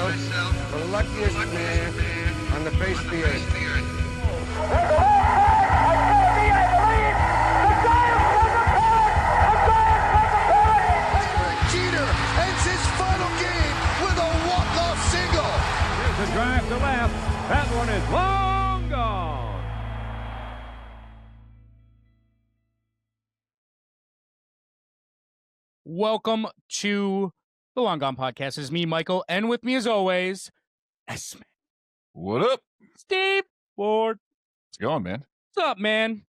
myself the luckiest man on the face of the earth. Jeter ends his final game with a walk-off single. Here's the drive to left. That one is long gone. Welcome to the Long Gone Podcast. It's me, Michael, and with me as always, S-Man. What up? Steve Ward. How's it going, man? What's up, man?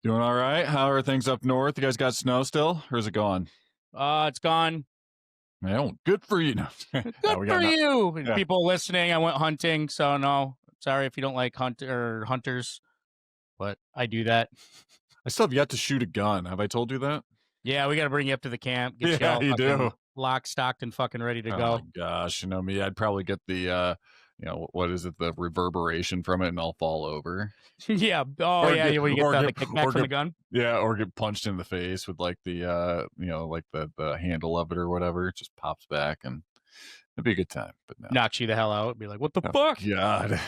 Doing all right? How are things up north? You guys got snow still? Or is it gone? It's gone. Man, good for you. No. Good for you. Yeah. People listening, I went hunting, so no. Sorry if you don't like hunters, but I do that. I still have yet to shoot a gun. Have I told you that? Yeah, we got to bring you up to the camp. Get Yeah, you all you do. locked, stocked, and fucking ready to Oh go. my gosh, you know me. I'd probably get the, what is it? The reverberation from it, and I'll fall over. Yeah. Oh, Or yeah. When you get the kickback from get- the gun. Yeah, or get punched in the face with like the, like the handle of it or whatever. It just pops back, and it'd be a good time. But no. Knocks you the hell out. Be like, what the Oh, fuck? God.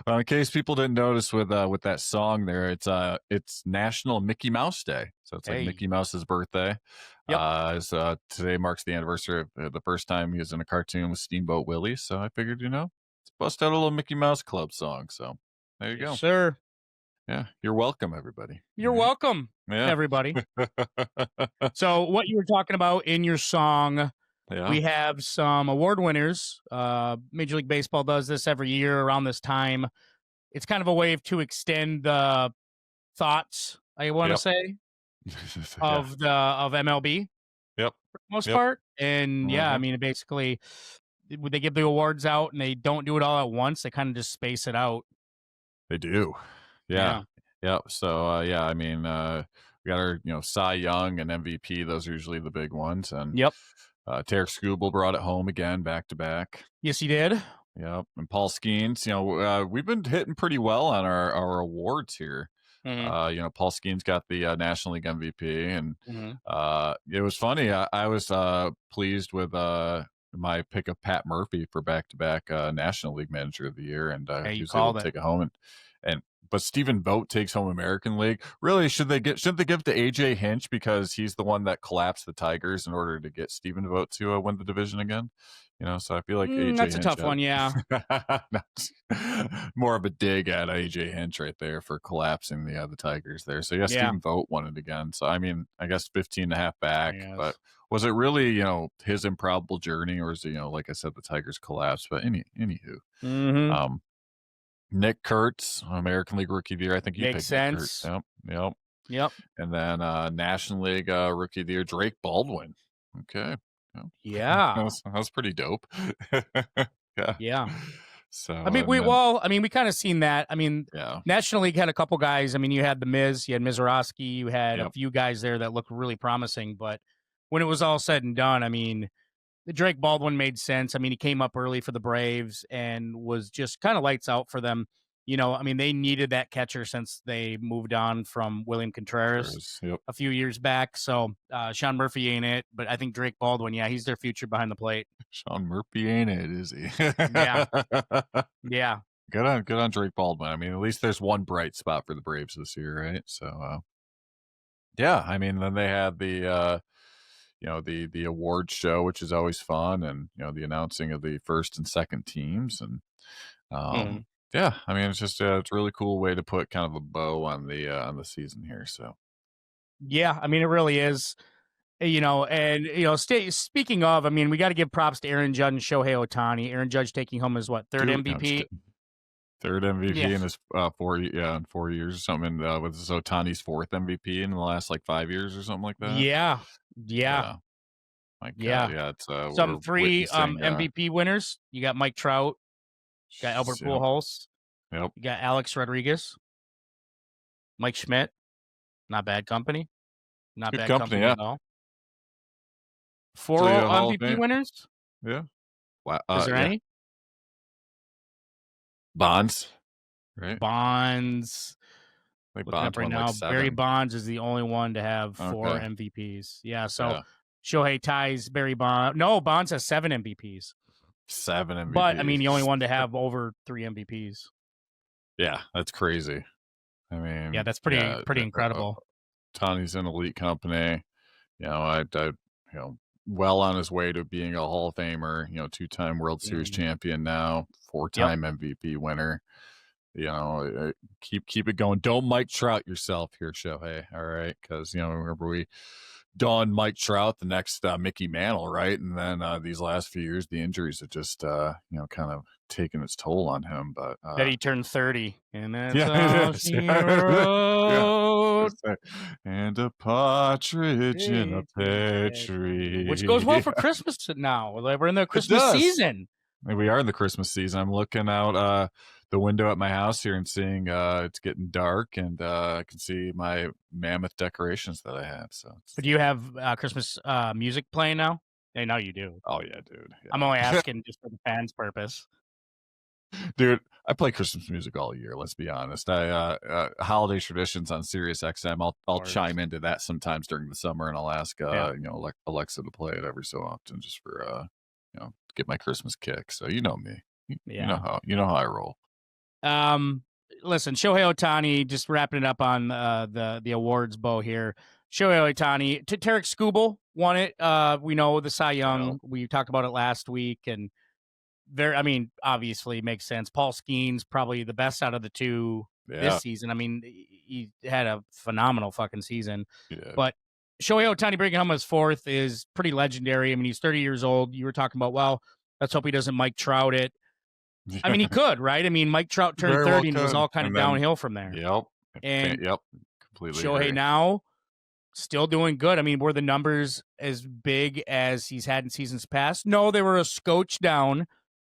Well, in case people didn't notice with that song there, it's National Mickey Mouse Day. So it's like Hey. Mickey Mouse's birthday. Yep. Today marks the anniversary of the first time he was in a cartoon with Steamboat Willie. So I figured, let's bust out a little Mickey Mouse Club song. So there you go. Yes, sir. Yeah. You're welcome, everybody. You're All right. welcome, Yeah. everybody. So what you were talking about in your song, Yeah. we have some award winners. Major League Baseball does this every year around this time. It's kind of a way to extend the thoughts, I want to Yep. say, Yeah. of MLB. Yep. For the most Yep. part. And yeah, I Mhm. mean, basically, they give the awards out and they don't do it all at once. They kind of just space it out. They do. Yeah. Yeah. So, I mean, we got our, Cy Young and MVP. Those are usually the big ones. And Yep. Tarek Skubal brought it home again, back to back. Yes, he did. Yep. And Paul Skeens, we've been hitting pretty well on our awards here. Mhm. Paul Skeens got the National League MVP, and Mhm. it was funny. I was pleased with my pick of Pat Murphy for back-to-back National League Manager of the Year, and Hey, he you was able called to it. take it home. But Stephen Vogt takes home American League. Really, shouldn't they give it to AJ Hinch because he's the one that collapsed the Tigers in order to get Stephen Vogt to win the division again? So I feel like AJ That's a Hinch tough one, yeah. More of a dig at AJ Hinch right there for collapsing the Tigers there. So yeah, Stephen Vogt won it again. So I mean, I guess 15.5 back, Yes. but was it really, his improbable journey, or is it, like I said, the Tigers collapsed? But anywho, Mhm. Nick Kurtz, American League Rookie of the Year. I think you Makes picked Nick sense. Kurtz. Yep. Yep. And then National League Rookie of the Year, Drake Baldwin. Okay. Yep. Yeah. That was pretty dope. Yeah. Yeah. So I mean, we kind of seen that. I mean, yeah. National League had a couple guys. I mean, you had the Miz, you had Mizorowski, you had a Yep. few guys there that looked really promising. But when it was all said and done, I mean, the Drake Baldwin made sense. I mean, he came up early for the Braves and was just kind of lights out for them. I mean, they needed that catcher since they moved on from William Contreras Yep. a few years back. So Sean Murphy ain't it, but I think Drake Baldwin, yeah, he's their future behind the plate. Sean Murphy ain't it, is he? Yeah. Yeah. Good on Drake Baldwin. I mean, at least there's one bright spot for the Braves this year, right? So yeah, I mean, then they had the the award show, which is always fun, and the announcing of the first and second teams, and yeah, I mean, it's just it's a really cool way to put kind of a bow on the season here. So Yeah, I mean, it really is. Speaking of, I mean, we got to give props to Aaron Judge and Shohei Ohtani. Aaron Judge taking home his third Dude, no, I'm MVP. just kidding. Third MVP Yeah. in his 4 years or something. And with this Otani's fourth MVP in the last like 5 years or something like that. Yeah. My God, Yeah. it's Some we're 3 witnessing, MVP winners. You got Mike Trout, you got Albert Yep. Pujols, Yep. you got Alex Rodriguez, Mike Schmidt. Not bad company. Not Good bad company, company yeah. at all. 4 So, yeah, Hall of MVP Fame. winners. Yeah. Is there Yeah. any? Bonds, right? Bonds. Like Looking up Bonds right won now, like 7. Barry Bonds is the only one to have 4 Okay. MVPs. Yeah, so Yeah. Shohei ties Barry Bonds. No, Bonds has 7 MVPs. 7 MVPs. But, I mean, he only wanted to have over 3 MVPs. Yeah, that's crazy. I mean, yeah, that's pretty incredible. Tony's an elite company. I well on his way to being a Hall of Famer. 2-time World Series champion now, 4-time MVP winner. Keep it going. Don't Mike Trout yourself here, Shohei. All right, because remember we donned Mike Trout, the next Mickey Mantle, right? And then these last few years, the injuries have just kind of taken its toll on him. But that he turned 30, and that's all she wrote. And a partridge in a pear tree, which goes well for Christmas now. We're in the Christmas season. We are in the Christmas season. I'm looking out the window at my house here and seeing it's getting dark, and I can see my mammoth decorations that I had. So, do you have Christmas music playing now? I know you do. Oh yeah, dude. Yeah. I'm only asking just for the fans' purpose. Dude, I play Christmas music all year. Let's be honest. I holiday traditions on Sirius XM. I'll chime into that sometimes during the summer, and I'll ask Alexa to play it every so often, just for get my Christmas kick. So you know me. You know how I roll. Listen, Shohei Ohtani, just wrapping it up on the awards bow here. Shohei Ohtani, Tarek Skubal won it. We know the Cy Young. We talked about it last week, and obviously makes sense. Paul Skeens probably the best out of the two this season. I mean, he had a phenomenal fucking season. Yeah. But Shohei Ohtani breaking home his 4th is pretty legendary. I mean, he's 30 years old. You were talking about, well, let's hope he doesn't Mike Trout it. I mean, he could, right? I mean, Mike Trout turned 30 and it was all kind of downhill from there. Yep. And completely. Shohei agree. Now still doing good. I mean, were the numbers as big as he's had in seasons past? No, they were a scotch down.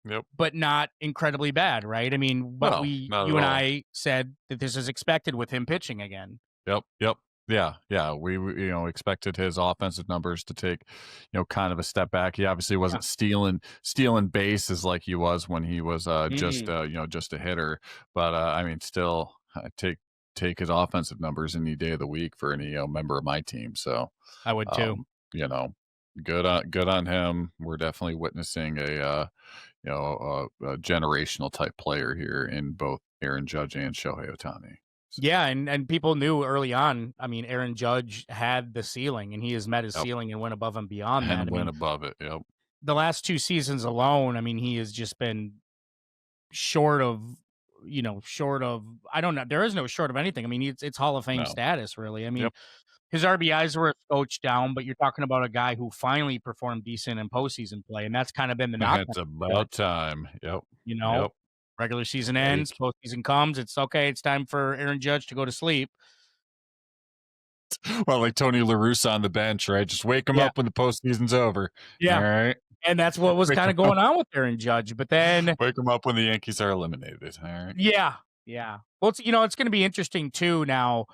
Yep. But not incredibly bad, right? I mean, but you and I said that this is expected with him pitching again. Yep. Yeah. We expected his offensive numbers to take, kind of a step back. He obviously wasn't stealing bases like he was when he was just a hitter. But I mean, still take his offensive numbers any day of the week for any member of my team. So I would too. Good on him. We're definitely witnessing a generational type player here in both Aaron Judge and Shohei Ohtani. Yeah, and people knew early on. I mean, Aaron Judge had the ceiling, and he has met his ceiling and went above and beyond that. Went above it. Yep. The last 2 seasons alone, I mean, he has just been short of. I don't know. There is no short of anything. I mean, it's Hall of Fame status, really. I mean, his RBIs were a scotch down, but you're talking about a guy who finally performed decent in postseason play, and that's kind of been the knock. It's about time. Yep. Regular season ends, postseason comes. It's okay. It's time for Aaron Judge to go to sleep. Well, like Tony La Russa on the bench, right? Just wake him up when the postseason's over. Yeah. All right. And that's what was kind of going on with Aaron Judge. But then wake him up when the Yankees are eliminated. All right. Yeah. Well, it's going to be interesting too now,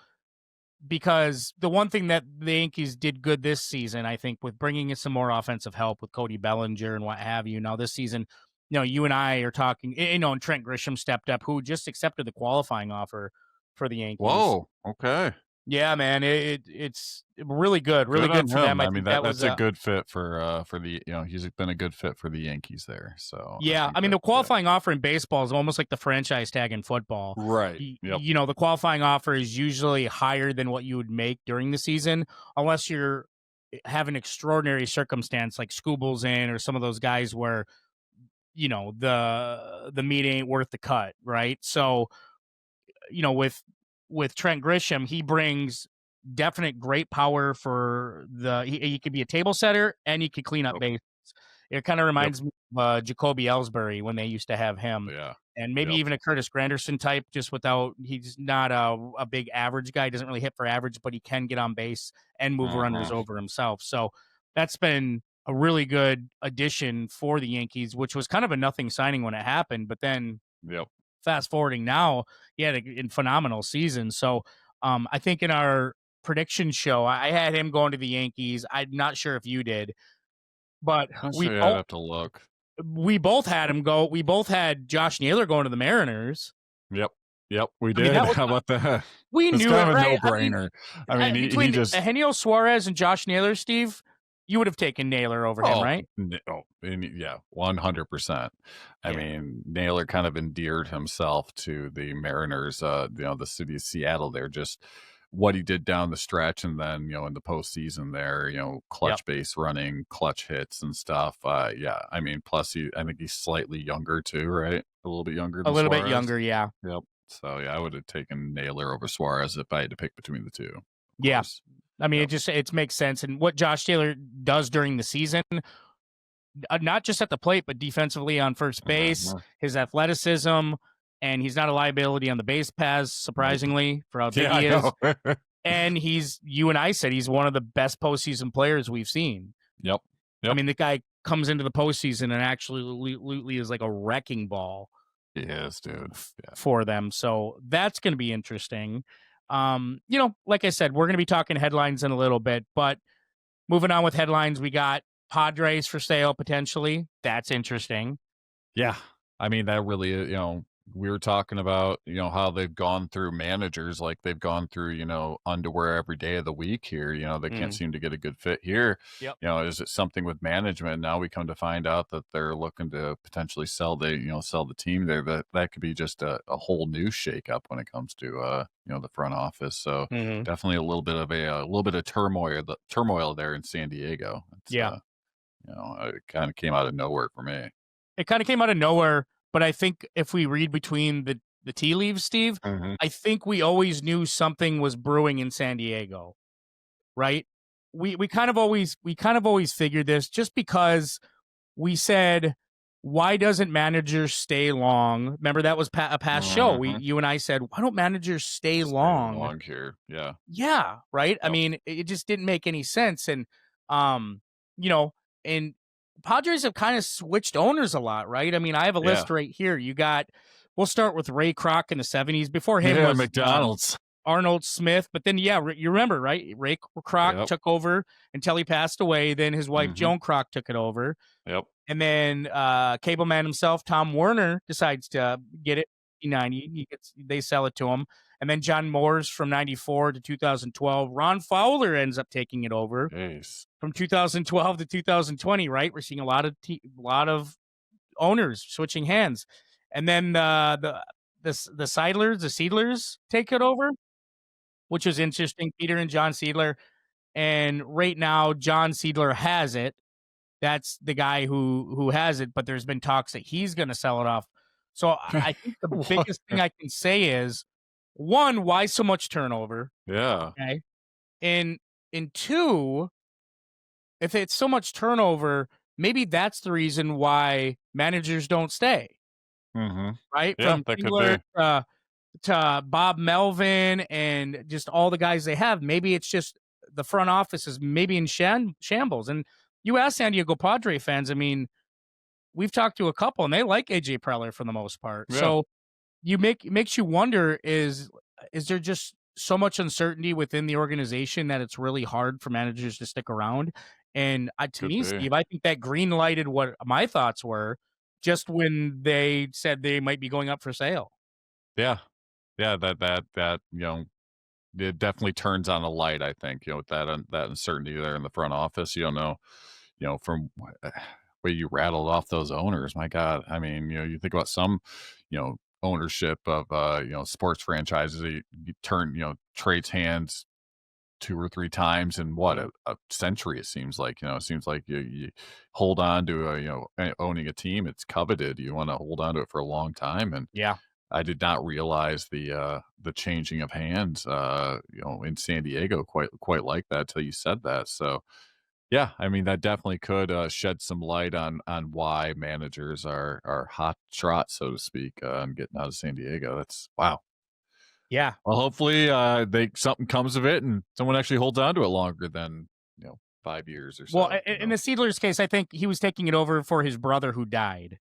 because the one thing that the Yankees did good this season, I think, with bringing in some more offensive help with Cody Bellinger and what have you. Now this season, you and I are talking, and Trent Grisham stepped up, who just accepted the qualifying offer for the Yankees. Whoa, okay. Yeah, man, it's really good for them. I mean, that's a good fit for the, he's been a good fit for the Yankees there. So yeah, I mean, the qualifying offer in baseball is almost like the franchise tag in football. Right. Yep. The qualifying offer is usually higher than what you would make during the season, unless you're having extraordinary circumstance like Skubal's in, or some of those guys where the meat ain't worth the cut, right? So, with Trent Grisham, he brings definite great power for he could be a table setter and he could clean up bases. It kind of reminds me of Jacoby Ellsbury when they used to have him. Yeah. And maybe even a Curtis Granderson type, just he's not a big average guy. He doesn't really hit for average, but he can get on base and move runners over himself. So that's been a really good addition for the Yankees, which was kind of a nothing signing when it happened. But then fast forwarding now, he had a phenomenal season. So I think in our prediction show, I had him going to the Yankees. I'm not sure if you did, but I'd have to look. We both had him go. We both had Josh Naylor going to the Mariners. Yep, we did. How about that? We knew kind it, of right? a no-brainer. I mean, between he just Eugenio Suarez and Josh Naylor, Steve, You would have taken Naylor over him, right? Yeah, 100%. I mean, Naylor kind of endeared himself to the Mariners, the city of Seattle there, just what he did down the stretch, and then, in the postseason there, clutch base running, clutch hits and stuff. Yeah, I mean, plus I think he's slightly younger too, right? A little bit younger than A little Suarez. bit younger, yeah. Yep. So, yeah, I would have taken Naylor over Suarez if I had to pick between the two. Yeah. Course. I mean, it makes sense. And what Josh Naylor does during the season, not just at the plate, but defensively on first base, his athleticism, and he's not a liability on the base paths, surprisingly, for how big he is. And you and I said he's one of the best postseason players we've seen. Yep. I mean, the guy comes into the postseason and absolutely is like a wrecking ball. Yes, dude. For them. So that's going to be interesting. Like I said, we're going to be talking headlines in a little bit, but moving on with headlines, we got Padres for sale potentially. That's interesting. Yeah. I mean, that really, we were talking about, how they've gone through managers, like they've gone through, underwear every day of the week here. They can't seem to get a good fit here. Yep. Is it something with management? Now we come to find out that they're looking to potentially sell the team there. That could be just a whole new shakeup when it comes to, the front office. So definitely a little bit of turmoil there in San Diego. It kind of came out of nowhere for me. It kind of came out of nowhere. But I think if we read between the tea leaves, Steve, I think we always knew something was brewing in San Diego, right? We kind of always figured this, just because we said, why doesn't managers stay long? Remember, that was a past show. You and I said, why don't managers stay long here? Yeah. Yeah. Right. I mean, it just didn't make any sense. And, and Padres have kind of switched owners a lot, right? I mean, I have a list right here. We'll start with Ray Kroc in the 70s. Before him was McDonald's. Arnold Smith. But then, you remember, right? Ray Kroc took over until he passed away. Then his wife, Joan Kroc, took it over. Yep. And then cable man himself, Tom Werner, decides to get it in 1990. They sell it to him. And then John Moores from 94 to 2012. Ron Fowler ends up taking it over. Jeez. From 2012 to 2020, right? We're seeing a lot of owners switching hands. And then the Seidlers take it over, which is interesting. Peter and John Seidler. And right now, John Seidler has it. That's the guy who has it, but there's been talks that he's going to sell it off. So I think the biggest thing I can say is, one, why so much turnover? Yeah. Okay. And two, if it's so much turnover, maybe that's the reason why managers don't stay. Right? Yeah, From that Tingler, could be. to Bob Melvin and just all the guys they have. Maybe it's just the front office is maybe in shambles. And you ask San Diego Padre fans, I mean, we've talked to a couple and they like AJ Preller for the most part. Yeah. So makes you wonder, is there just so much uncertainty within the organization that it's really hard for managers to stick around? And to me, Steve, I think that green lighted what my thoughts were just when they said they might be going up for sale. Yeah. Yeah. That, it definitely turns on a light, I think, with that uncertainty there in the front office. You don't know, from way you rattled off those owners, my God. I mean, you think about some, ownership of, sports franchises, you turn, trades hands 2 or 3 times in a century. It seems like, it seems like you hold on to owning a team. It's coveted. You want to hold on to it for a long time. And I did not realize the changing of hands, in San Diego quite like that till you said that. So, yeah, I mean, that definitely could shed some light on why managers are hot trot, so to speak, on getting out of San Diego. That's wow. Yeah. Well, hopefully, something comes of it, and someone actually holds on to it longer than 5 years or so. Well, in the Seidler's case, I think he was taking it over for his brother who died.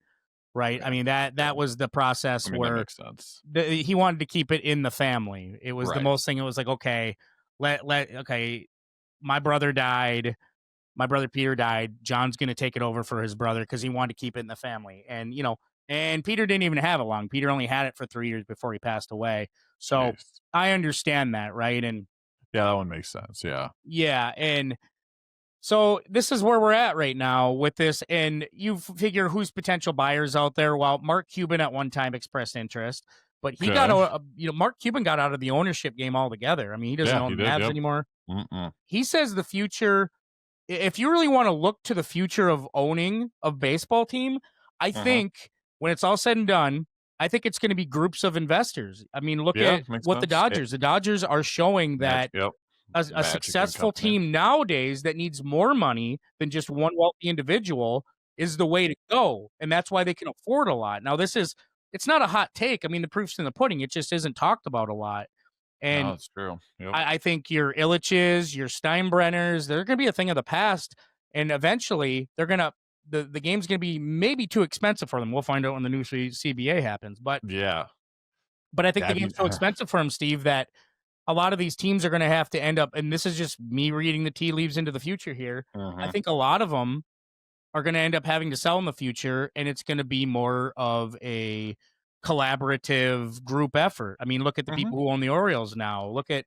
Right. I mean, that was the process where that makes sense. He wanted to keep it in the family. It was the most thing. It was like, okay, okay, my brother died. My brother Peter died. John's going to take it over for his brother because he wanted to keep it in the family. And, and Peter didn't even have it long. Peter only had it for 3 years before he passed away. So I understand that. Right. And yeah, that one makes sense. Yeah. Yeah. And So this is where we're at right now with this, and you figure who's potential buyers out there. Well, Mark Cuban at one time expressed interest, but he got Mark Cuban got out of the ownership game altogether. I mean, he doesn't own the Mavs anymore. He says the future, if you really want to look to the future of owning a baseball team, I think when it's all said and done, I think it's going to be groups of investors. I mean, look at what the Dodgers are showing that a successful team nowadays that needs more money than just one wealthy individual is the way to go. And that's why they can afford a lot. Now, it's not a hot take. I mean, the proof's in the pudding. It just isn't talked about a lot. And that's true. I think your Illiches, your Steinbrenners, they're going to be a thing of the past. And eventually they're going to, the game's going to be maybe too expensive for them. We'll find out when the new CBA happens. But I think the game's so expensive for them, Steve, that a lot of these teams are going to have to end up, and this is just me reading the tea leaves into the future here. I think a lot of them are going to end up having to sell in the future, and it's going to be more of a collaborative group effort. I mean, look at the people who own the Orioles now. Look at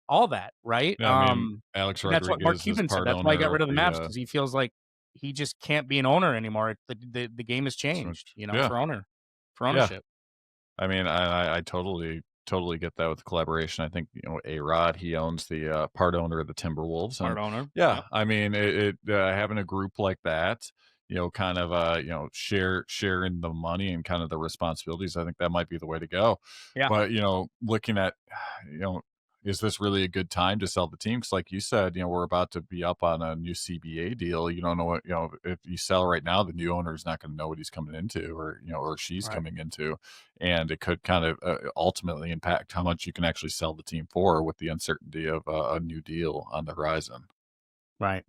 all that, right? Yeah, I mean, Alex Rodriguez, that's what Mark Cuban said. That's why he got rid of the Mavs, because he feels like he just can't be an owner anymore. The game has changed, for ownership. I mean, I totally get that with the collaboration. I think, A-Rod, he owns the part owner of the Timberwolves. Part owner. Yeah. I mean, having a group like that, kind of, sharing the money and kind of the responsibilities, I think that might be the way to go. Yeah. But, looking at, is this really a good time to sell the team? Because like you said, we're about to be up on a new CBA deal. You don't know what, if you sell right now, the new owner is not going to know what he's coming into or she's coming into. And it could kind of ultimately impact how much you can actually sell the team for with the uncertainty of a new deal on the horizon. Right.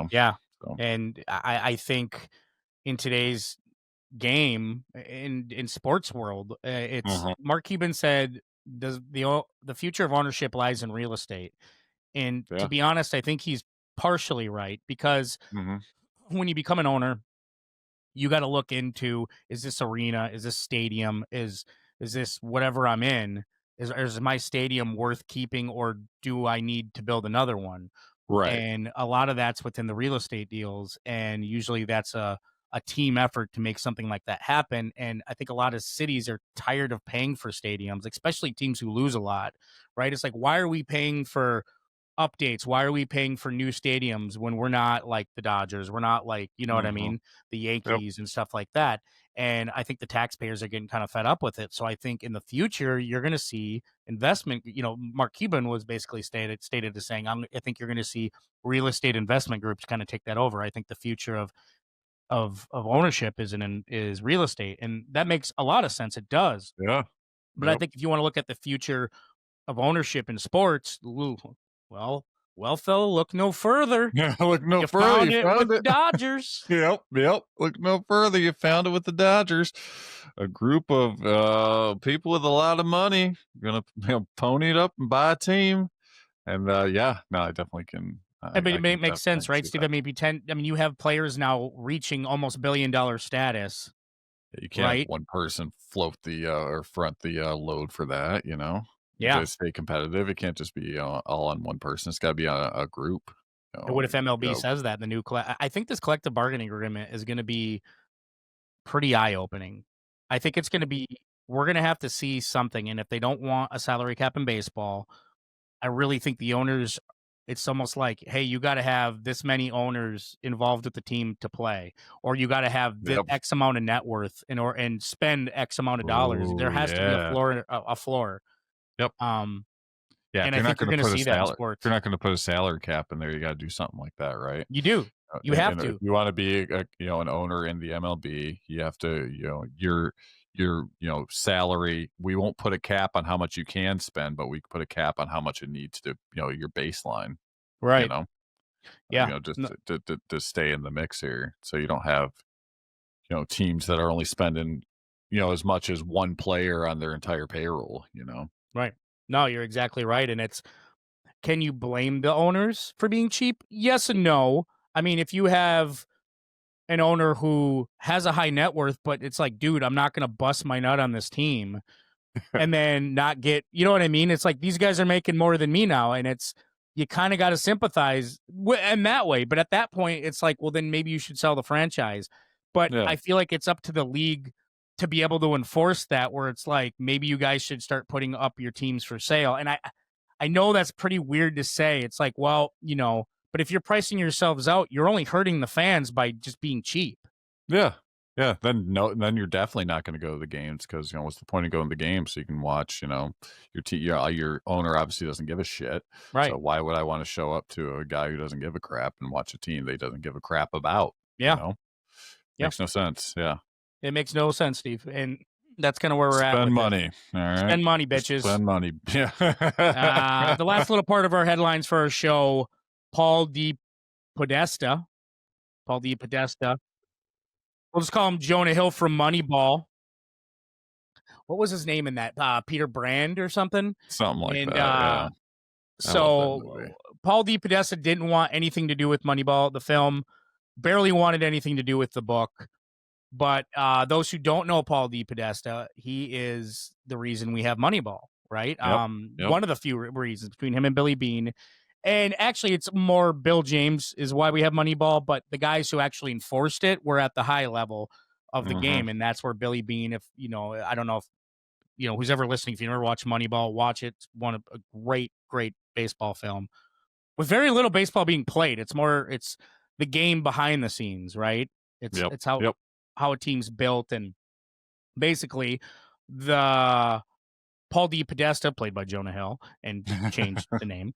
Yeah. So. And I think in today's game in sports world, it's Mark Cuban said, the future of ownership lies in real estate. And to be honest, I think he's partially right, because when you become an owner, you got to look into, is this arena, is this stadium, is this whatever I'm in, is my stadium worth keeping, or do I need to build another one? Right. And a lot of that's within the real estate deals, and usually that's a team effort to make something like that happen. And I think a lot of cities are tired of paying for stadiums, especially teams who lose a lot, right? It's like, why are we paying for updates? Why are we paying for new stadiums when we're not like the Dodgers? We're not like, what I mean? The Yankees and stuff like that. And I think the taxpayers are getting kind of fed up with it. So I think in the future, you're going to see investment. Mark Cuban was basically stated as saying, I think you're going to see real estate investment groups kind of take that over. I think the future of ownership is real estate, and that makes a lot of sense. It does. Yeah. But I think if you want to look at the future of ownership in sports, well, fella, look no further. Yeah, look no you further. Found it with the Dodgers. Yep. Look no further. You found it with the Dodgers. A group of people with a lot of money going to pony it up and buy a team. And I definitely can. But it makes sense, right, Steve? Maybe you have players now reaching almost $1 billion status. You can't have one person float the or front the load for that, To stay competitive, it can't just be all on one person. It's got to be a group. What if MLB says that? I think this collective bargaining agreement is going to be pretty eye-opening. I think it's going to be, we're going to have to see something. And if they don't want a salary cap in baseball, I really think the owners, it's almost like, hey, you got to have this many owners involved with the team to play, or you got to have this X amount of net worth and spend X amount of dollars. There has to be a floor. Yep. And I think you're going to see that in sports. If you're not going to put a salary cap in there, you got to do something like that, right? You do. You have to. If you want to be an owner in the MLB, you have to, your salary, we won't put a cap on how much you can spend, but we put a cap on how much it needs to, your baseline, right? Just to stay in the mix here, so you don't have teams that are only spending as much as one player on their entire payroll, right? No, you're exactly right. And can you blame the owners for being cheap? Yes and no. I mean, if you have an owner who has a high net worth, but it's like, dude, I'm not going to bust my nut on this team and then not get, you know what I mean? It's like, these guys are making more than me now. And it's, you kind of got to sympathize in that way. But at that point, it's like, well, then maybe you should sell the franchise. But Yeah. I feel like it's up to the league to be able to enforce that, where it's like, maybe you guys should start putting up your teams for sale. And I know that's pretty weird to say. It's like, well, but if you're pricing yourselves out, you're only hurting the fans by just being cheap. Yeah. Yeah. Then you're definitely not going to go to the games because, what's the point of going to the games? So you can watch, your owner obviously doesn't give a shit. Right. So why would I want to show up to a guy who doesn't give a crap and watch a team that he doesn't give a crap about? Yeah. Makes no sense. Yeah. It makes no sense, Steve. And that's kind of where we're at. Spend money. All right. Spend money, bitches. Spend money. Yeah. The last little part of our headlines for our show, Paul DePodesta. We'll just call him Jonah Hill from Moneyball. What was his name in that? Peter Brand or something? Something like that, yeah. So Paul DePodesta didn't want anything to do with Moneyball, the film. Barely wanted anything to do with the book. But those who don't know Paul DePodesta, he is the reason we have Moneyball, right? Yep. One of the few reasons between him and Billy Beane. And actually, it's more Bill James is why we have Moneyball, but the guys who actually enforced it were at the high level of the game, and that's where Billy Beane, if, I don't know if, who's ever listening, if you never watched Moneyball, watch it. It's a great, great baseball film with very little baseball being played. It's the game behind the scenes, right? It's how a team's built, and basically the Paul DePodesta, played by Jonah Hill and changed the name,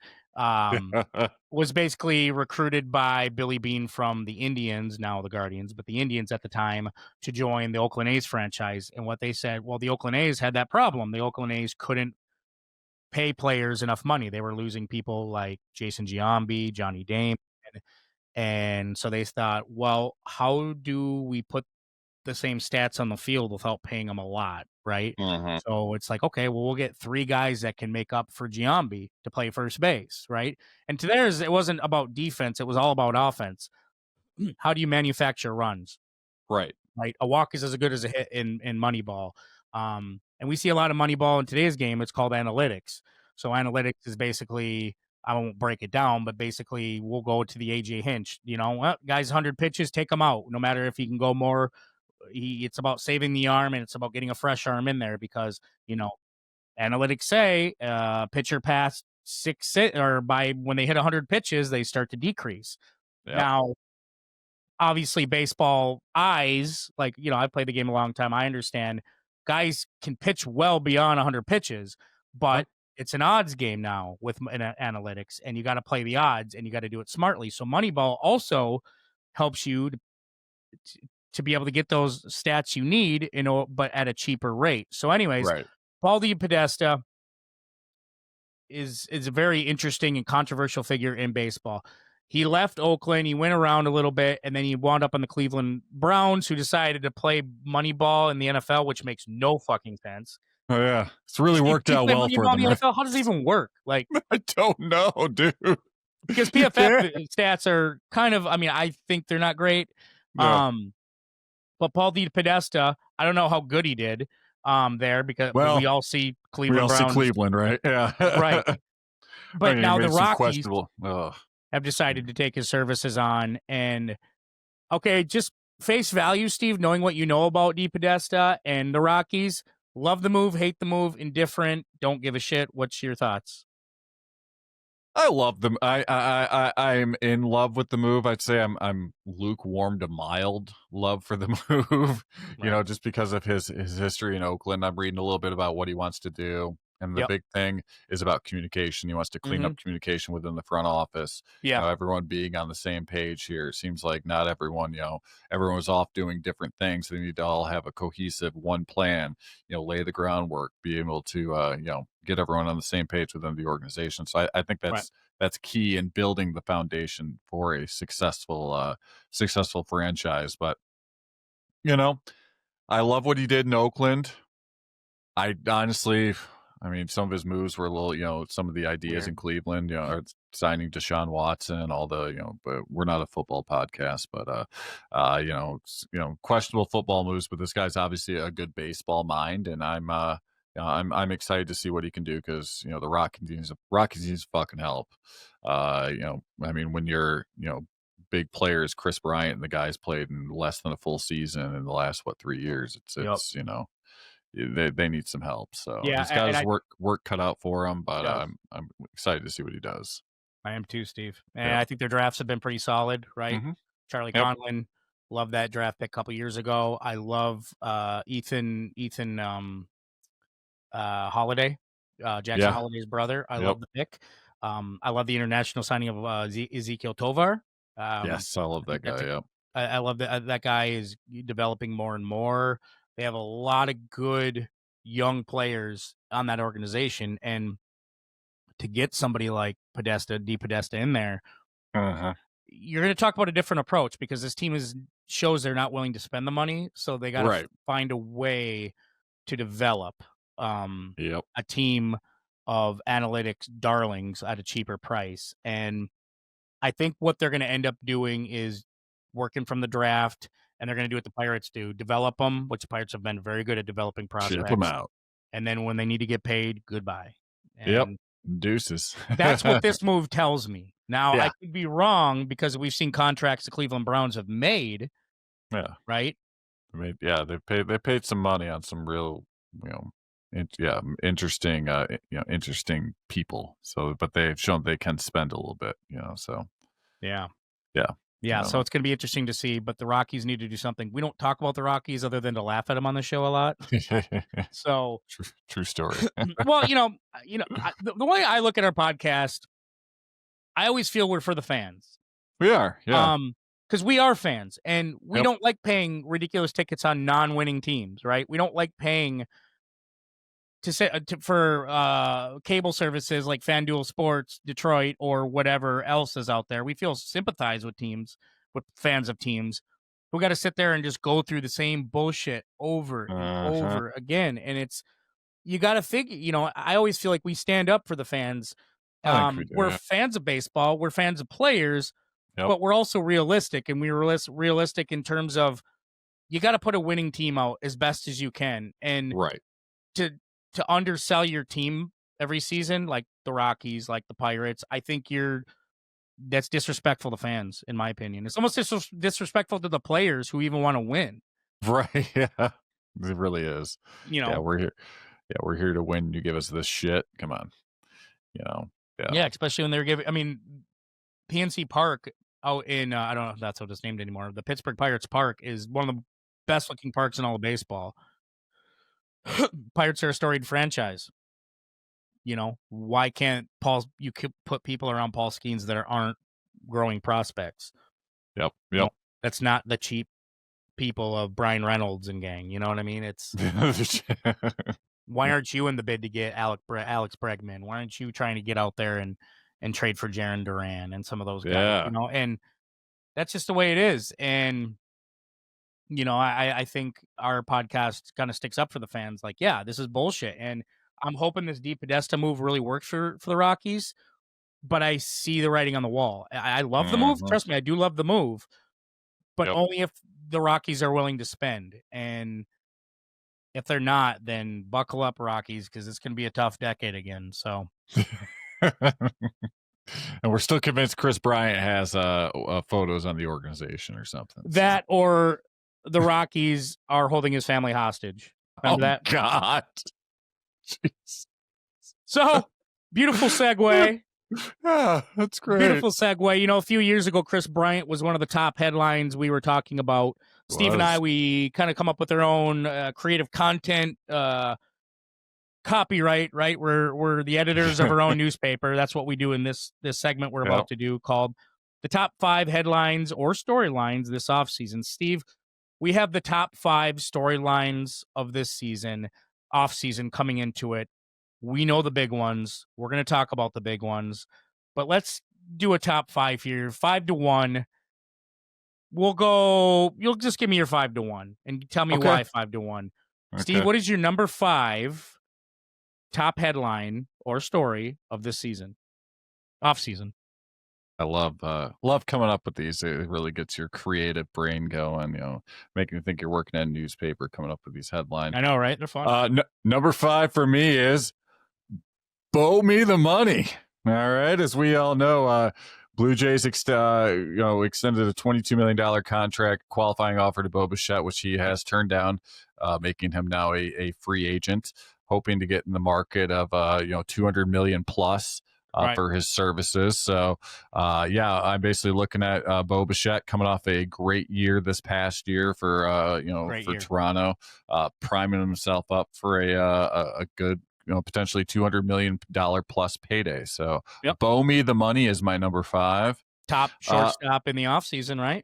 was basically recruited by Billy Beane from the Indians, now the Guardians, but the Indians at the time, to join the Oakland A's franchise. And what they said, well, the Oakland A's had that problem. The Oakland A's couldn't pay players enough money. They were losing people like Jason Giambi, Johnny Damon. And so they thought, well, how do we put the same stats on the field without paying them a lot, right? So it's like, okay, well, we'll get 3 guys that can make up for Giambi to play first base, right? And to theirs, it wasn't about defense. It was all about offense. How do you manufacture runs? Right. A walk is as good as a hit in Moneyball. And we see a lot of Moneyball in today's game. It's called analytics. So analytics is basically, I won't break it down, but basically we'll go to the AJ Hinch, guys, 100 pitches, take them out. No matter if he can go more, it's about saving the arm, and it's about getting a fresh arm in there because, analytics say pitcher past 6 or by when they hit 100 pitches, they start to decrease. Yep. Now, obviously baseball eyes, I've played the game a long time. I understand guys can pitch well beyond 100 pitches, but it's an odds game now with analytics, and you got to play the odds and you got to do it smartly. So Moneyball also helps you to be able to get those stats you need, but at a cheaper rate. So anyways, Paul DePodesta is a very interesting and controversial figure in baseball. He left Oakland, he went around a little bit, and then he wound up on the Cleveland Browns, who decided to play Moneyball in the NFL, which makes no fucking sense. Oh, yeah. It's really worked out well for them. NFL, how does it even work? I don't know, dude. Because PFF stats are kind of, I think they're not great. Yeah. But Paul DePodesta, I don't know how good he did there because we all see Cleveland Browns. We all see Cleveland, right? Yeah. Right. But now the Rockies have decided to take his services on. And, okay, just face value, Steve, knowing what you know about DePodesta and the Rockies, love the move, hate the move, indifferent, don't give a shit. What's your thoughts? I love them. I'm in love with the move. I'd say I'm lukewarm to mild love for the move. Right. Just because of his history in Oakland. I'm reading a little bit about what he wants to do. And the big thing is about communication. He wants to clean up communication within the front office. Yeah. Everyone being on the same page here. It seems like not everyone, everyone was off doing different things. They need to all have a cohesive one plan, lay the groundwork, be able to, get everyone on the same page within the organization. So I think that's key in building the foundation for a successful franchise. But, I love what he did in Oakland. I honestly, some of his moves were a little, some of the ideas in Cleveland, are signing Deshaun Watson and all the, but we're not a football podcast, but, questionable football moves, but this guy's obviously a good baseball mind, and I'm I'm excited to see what he can do because the Rockies needs fucking help. I mean, when you're big players, Chris Bryant and the guys played in less than a full season in the last 3 years. Yep. It's they need some help. So Yeah, he's got and his I work cut out for him, but does. I'm excited to see what he does. I am too, Steve. And Yeah. I think their drafts have been pretty solid, right? Mm-hmm. Charlie Yep. Conlon, love that draft pick a couple years ago. I love Ethan Holiday, Jackson Holiday's brother. I love the pick. I love the international signing of Ezekiel Tovar. Yes, I love that guy. Yeah. I love that guy is developing more and more. They have a lot of good young players on that organization, and to get somebody like DePodesta in there, you're going to talk about a different approach because this team shows they're not willing to spend the money, so they got to find a way to develop a team of analytics darlings at a cheaper price. And I think what they're going to end up doing is working from the draft, and they're going to do what the Pirates do, develop them, which the Pirates have been very good at developing prospects. Ship them out. And then when they need to get paid, goodbye. And deuces. That's what this move tells me. Now, I could be wrong because we've seen contracts the Cleveland Browns have made. Yeah. Right? They paid some money on some real, interesting interesting people. So, but they've shown they can spend a little bit, so. Yeah. Yeah. So it's going to be interesting to see, but the Rockies need to do something. We don't talk about the Rockies other than to laugh at them on the show a lot. So true story. Well, the way I look at our podcast, I always feel we're for the fans. We are, yeah. Because we are fans, and we don't like paying ridiculous tickets on non-winning teams, right? We don't like paying for cable services like FanDuel Sports, Detroit, or whatever else is out there. We feel sympathize with fans of teams who got to sit there and just go through the same bullshit over and over again. And you got to figure, I always feel like we stand up for the fans. We're fans of baseball. We're fans of players, but we're also realistic, and we're realistic in terms of you got to put a winning team out as best as you can. And to undersell your team every season, like the Rockies, like the Pirates, I think that's disrespectful to fans, in my opinion. It's almost disrespectful to the players who even want to win. Right. Yeah. It really is. Yeah, we're here. Yeah, we're here to win. You give us this shit. Come on. Yeah, especially when they're giving, PNC Park out in, I don't know if that's what it's named anymore. The Pittsburgh Pirates Park is one of the best looking parks in all of baseball. Pirates are a storied franchise. Why can't you could put people around Paul Skeens that aren't growing prospects? Yep. That's not the cheap people of Brian Reynolds and gang. You know what I mean? It's why aren't you in the bid to get Alex Bregman? Why aren't you trying to get out there and trade for Jarren Duran and some of those guys? And that's just the way it is. And I think our podcast kind of sticks up for the fans. Like, yeah, this is bullshit. And I'm hoping this DePodesta move really works for the Rockies, but I see the writing on the wall. I love the move. Trust me, I do love the move, but only if the Rockies are willing to spend. And if they're not, then buckle up, Rockies, because it's going to be a tough decade again. So. And we're still convinced Chris Bryant has photos on the organization or something. That or the Rockies are holding his family hostage. Remember that? God. Jeez. So, beautiful segue. Yeah, that's great. Beautiful segue. A few years ago, Chris Bryant was one of the top headlines we were talking about. Steve and I, we kind of come up with our own creative content copyright, right? We're the editors of our own newspaper. That's what we do in this segment we're about to do, called the top 5 headlines or storylines this offseason. Steve, we have the top 5 storylines of this season, offseason, coming into it. We know the big ones. We're going to talk about the big ones, but let's do a top 5 here. 5-1. We'll go. You'll just give me your 5-1 and tell me why 5-1. Okay. Steve, what is your number 5 top headline or story of this season? Off season. I love coming up with these. It really gets your creative brain going, making you think you're working at a newspaper, coming up with these headlines. I know, right? They're fun. Number 5 for me is Bow Me the Money. All right. As we all know, Blue Jays extended a $22 million contract qualifying offer to Bo Bichette, which he has turned down, making him now a free agent, hoping to get in the market of $200 million plus. For his services. So, I'm basically looking at Bo Bichette coming off a great year this past year for Toronto, priming himself up for a good, potentially $200 million plus payday. So, Bow Me the Money is my number 5. Top shortstop in the offseason, right?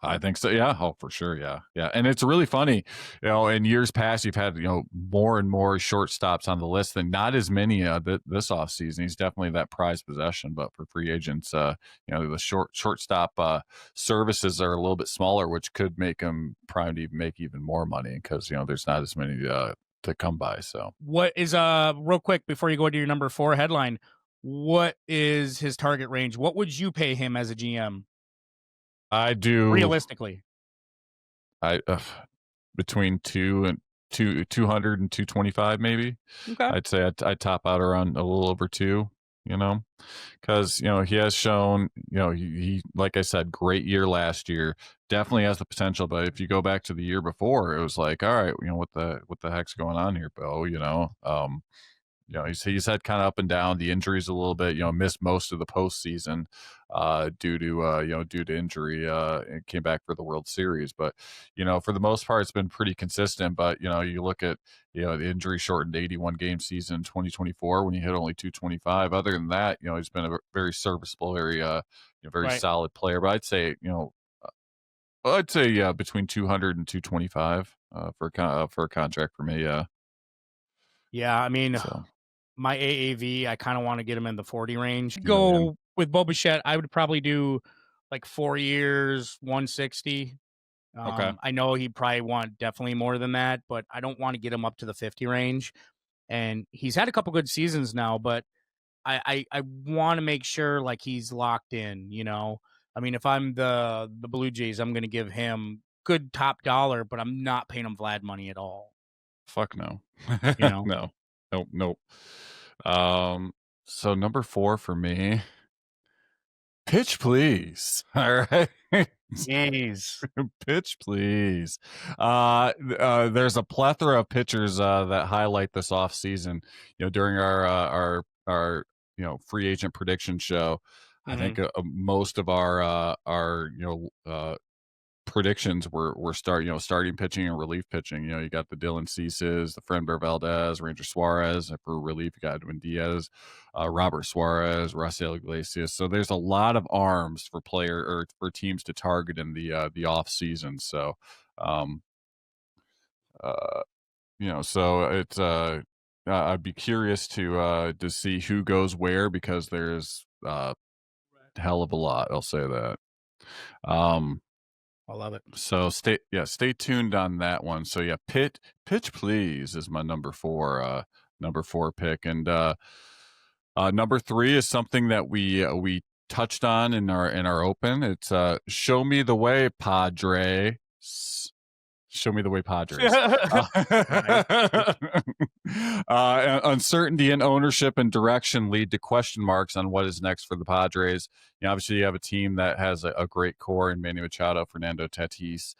I think so. Yeah. Oh, for sure. Yeah. Yeah. And it's really funny, in years past, you've had, more and more shortstops on the list than not as many this offseason. He's definitely that prized possession, but for free agents, the shortstop services are a little bit smaller, which could make him primed to make even more money because, there's not as many to come by. So what is, real quick, before you go to your number 4 headline, what is his target range? What would you pay him as a GM? I do realistically. Between 200 and 225, maybe. Okay. I'd say I'd top out around a little over 2, because, he has shown, he, like I said, great year last year, definitely has the potential. But if you go back to the year before, it was like, all right, what the heck's going on here, Bill? He's had kind of up and down the injuries a little bit, missed most of the postseason due to injury, and came back for the World Series. But, for the most part, it's been pretty consistent. But, you look at, the injury shortened 81 game season in 2024 when he hit only 225. Other than that, he's been a very serviceable, very solid player. But I'd say, between 200 and 225 for a contract for me. Yeah. Yeah. I mean, my AAV, I kind of want to get him in the 40 range. Go with Bo Bichette, I would probably do like 4 years, 160. Okay. I know he'd probably want definitely more than that, but I don't want to get him up to the 50 range. And he's had a couple good seasons now, but I want to make sure like he's locked in, I mean, if I'm the Blue Jays, I'm going to give him good top dollar, but I'm not paying him Vlad money at all. Fuck no. No. Nope. So number 4 for me, pitch please. All right. Jeez. Pitch please. There's a plethora of pitchers that highlight this off season, during our free agent prediction show. I think most of our predictions were starting pitching and relief pitching. You got the Dylan Ceases, the Frenber Valdez, Ranger Suarez. For relief, you got Edwin Diaz, Robert Suarez, Rafael Iglesias. So there's a lot of arms for teams to target in the off season. So, so it's I'd be curious to see who goes where because there's a hell of a lot. I'll say that. I love it. So stay tuned on that one. So yeah, pitch please is my number 4 pick, and number 3 is something that we touched on in our open. It's show me the way, Padre. Show me the way, Padres. Uncertainty in ownership and direction lead to question marks on what is next for the Padres. Obviously, you have a team that has a great core in Manny Machado, Fernando Tatis.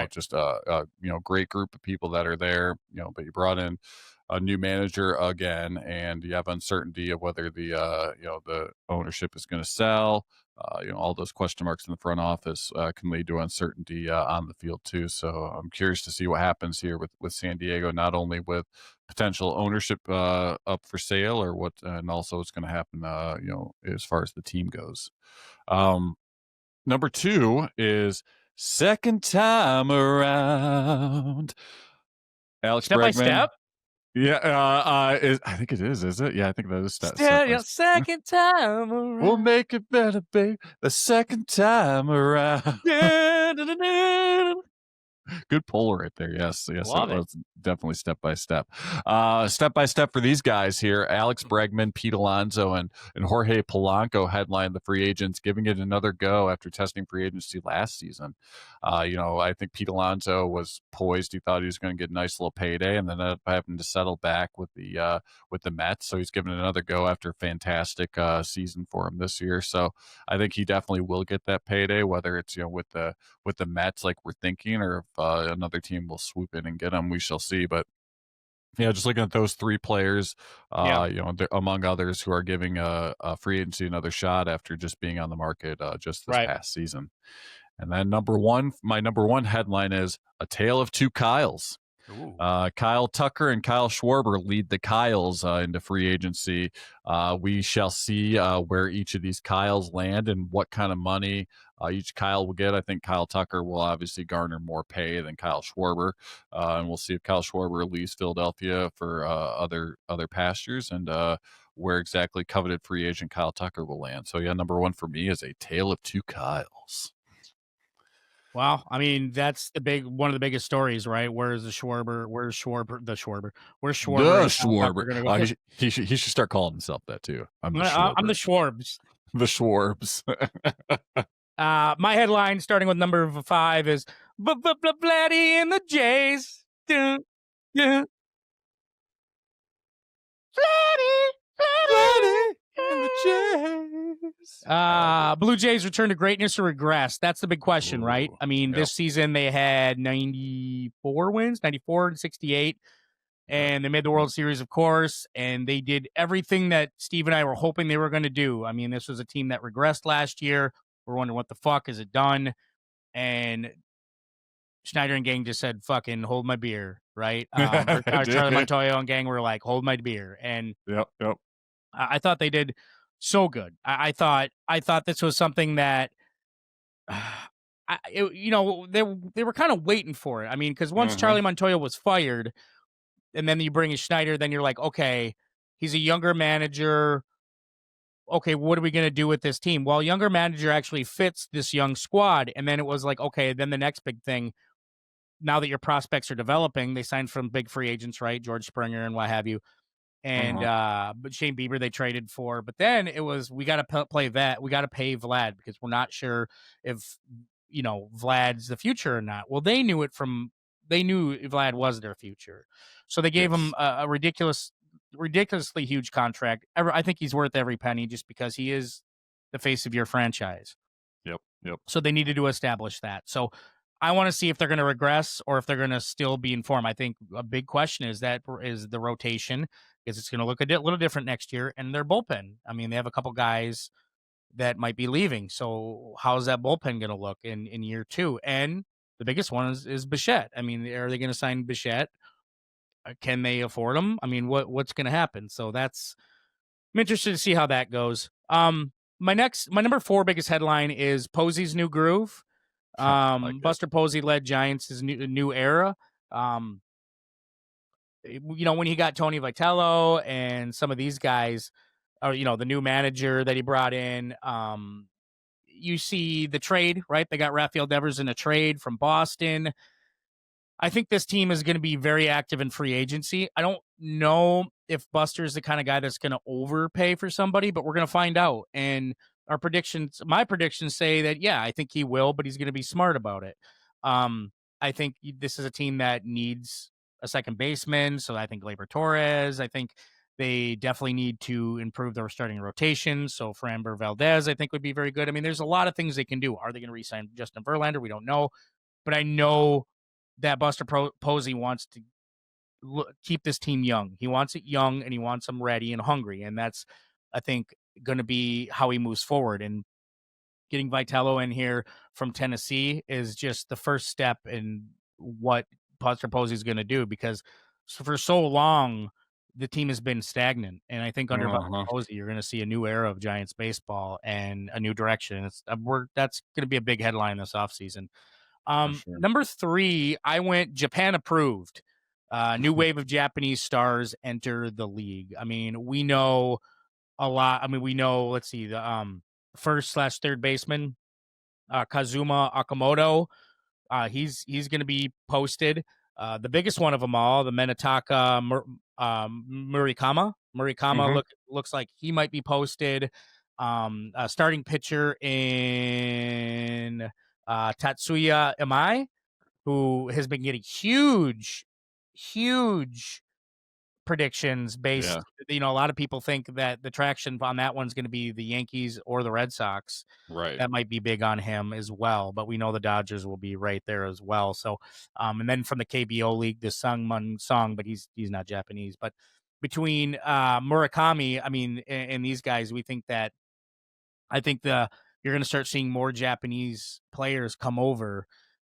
Just a great group of people that are there. But you brought in a new manager again, and you have uncertainty of whether the ownership is going to sell. All those question marks in the front office can lead to uncertainty on the field too. So I'm curious to see what happens here with San Diego, not only with potential ownership up for sale or and also what's going to happen, as far as the team goes. Number 2 is second time around. Alex Step Bregman. by step. Yeah, I think it is. Is it? Yeah, I think that is second time around. We'll make it better, babe. The second time around. Good pull right there. Yes, it Love it. was definitely step by step. Step by step for these guys here: Alex Bregman, Pete Alonso, and Jorge Polanco headline the free agents, giving it another go after testing free agency last season. I think Pete Alonso was poised. He thought he was going to get a nice little payday, and then ended up having to settle back with the Mets. So he's given it another go after a fantastic season for him this year. So I think he definitely will get that payday, whether it's with the Mets like we're thinking, or if another team will swoop in and get him. We shall see. But yeah, just looking at those three players, among others who are giving a free agency another shot after just being on the market just this Right. past season. And then my number one headline is A Tale of Two Kyles. Kyle Tucker and Kyle Schwarber lead the Kyles into free agency. We shall see where each of these Kyles land and what kind of money each Kyle will get. I think Kyle Tucker will obviously garner more pay than Kyle Schwarber, and we'll see if Kyle Schwarber leaves Philadelphia for other pastures, and where exactly coveted free agent Kyle Tucker will land. So yeah, number one for me is A Tale of Two Kyles. Well, I mean, that's one of the biggest stories, right? Where's Schwarber? Where's Schwarber? The Schwarber The Schwarber. Gonna go? He should start calling himself that too. I'm the Schwarbs. The Schwarbs. My headline, starting with number 5, is Vladdy and the Jays. Vladdy and the Jays. Blue Jays return to greatness or regress? That's the big question, right? I mean, this season they had 94 wins, 94 and 68. And they made the World Series, of course, and they did everything that Steve and I were hoping they were going to do. I mean, this was a team that regressed last year. We're wondering, what the fuck is it done? And Schneider and gang just said, fucking hold my beer, right? Charlie Montoyo and gang were like, hold my beer. And yep. I thought they did so good. I thought this was something that, they were kind of waiting for it. I mean, because once Charlie Montoyo was fired, and then you bring in Schneider, then you're like, okay, he's a younger manager. Okay, what are we going to do with this team? Well, younger manager actually fits this young squad. And then it was like, okay, then the next big thing, now that your prospects are developing, they signed from big free agents, right? George Springer and what have you. And but Shane Bieber they traded for. But then it was, we got to play that. We got to pay Vlad because we're not sure if, Vlad's the future or not. Well, they knew Vlad was their future. So they gave him a ridiculously huge contract. I think he's worth every penny just because he is the face of your franchise. Yep. So they needed to establish that. So I want to see if they're going to regress or if they're going to still be in form. I think a big question is the rotation, because it's going to look a little different next year, and their bullpen. I mean, they have a couple guys that might be leaving. So how's that bullpen going to look in year 2? And the biggest one is Bichette. I mean, are they going to sign Bichette? Can they afford him? I mean, what's going to happen? So I'm interested to see how that goes. My number 4 biggest headline is Posey's new groove. Buster Posey led Giants' new era. When he got Tony Vitello and some of these guys, or the new manager that he brought in, you see the trade, right? They got Rafael Devers in a trade from Boston. I think this team is going to be very active in free agency. I don't know if Buster's the kind of guy that's going to overpay for somebody, but we're going to find out. And my predictions say that, yeah, I think he will, but he's going to be smart about it. I think this is a team that needs a second baseman. So I think Gleyber Torres, I think they definitely need to improve their starting rotation. So Framber Valdez, I think, would be very good. I mean, there's a lot of things they can do. Are they going to re-sign Justin Verlander? We don't know. But I know that Buster Posey wants to keep this team young. He wants it young, and he wants them ready and hungry. And that's, I think, going to be how he moves forward. And getting Vitello in here from Tennessee is just the first step in what Buster Posey is going to do, because for so long, the team has been stagnant. And I think under Buster Posey, you're going to see a new era of Giants baseball and a new direction. That's going to be a big headline this offseason. Number 3, I went Japan approved. New wave of Japanese stars enter the league. I mean, we know a lot. I mean, we know, let's see, the first/third baseman, Kazuma Okamoto. He's going to be posted. The biggest one of them all, the Menataka Murikama. Looks like he might be posted. A starting pitcher in Tatsuya Imai, who has been getting huge predictions based. A lot of people think that the traction on that one's going to be the Yankees or the Red Sox. Right. That might be big on him as well, but we know the Dodgers will be right there as well. So, and then from the KBO league, the Sungmun Song, but he's not Japanese. But between Murakami, I mean, and these guys, I think you're going to start seeing more Japanese players come over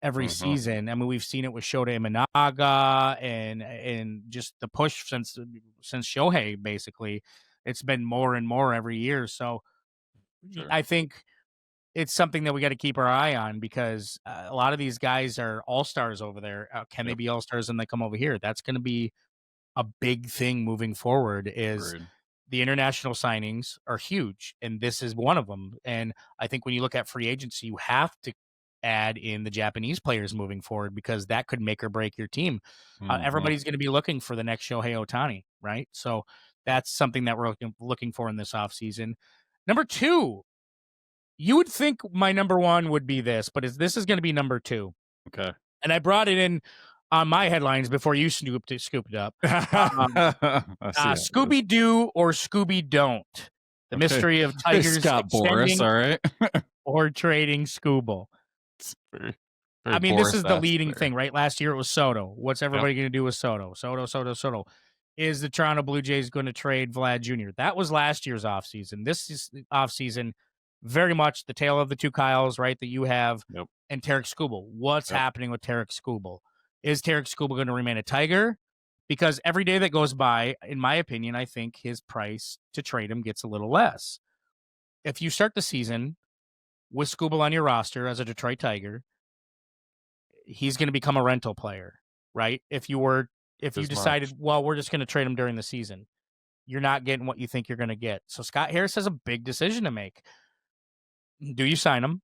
every season. I mean, we've seen it with Shota Imanaga and just the push since Shohei, basically. It's been more and more every year. So I think it's something that we got to keep our eye on, because a lot of these guys are all-stars over there. Can they be all-stars when they come over here? That's going to be a big thing moving forward. Agreed. The international signings are huge, and this is one of them. And I think when you look at free agency, you have to add in the Japanese players moving forward, because that could make or break your team. Everybody's going to be looking for the next Shohei Ohtani, right? So that's something that we're looking for in this offseason. Number 2, you would think my number 1 would be this, but this is going to be number 2. Okay. And I brought it in on my headlines before you scooped it up. Scooby-Doo or Scooby-Don't. The mystery of Tigers Scott Boras, all right? or trading Scooble. Very I mean, this is the Boras-esque leading there. thing, right? Last year it was Soto. What's everybody going to do with Soto? Soto. Is the Toronto Blue Jays going to trade Vlad Jr.? That was last year's offseason. This is the offseason, very much the tale of the two Kyles, right, that you have, and Tarek Skubal. What's happening with Tarek Skubal? Is Tarek Skubal going to remain a Tiger? Because every day that goes by, in my opinion, I think his price to trade him gets a little less. If you start the season with Skubal on your roster as a Detroit Tiger, he's going to become a rental player, right? If you decided, well, we're just going to trade him during the season, you're not getting what you think you're going to get. So Scott Harris has a big decision to make. Do you sign him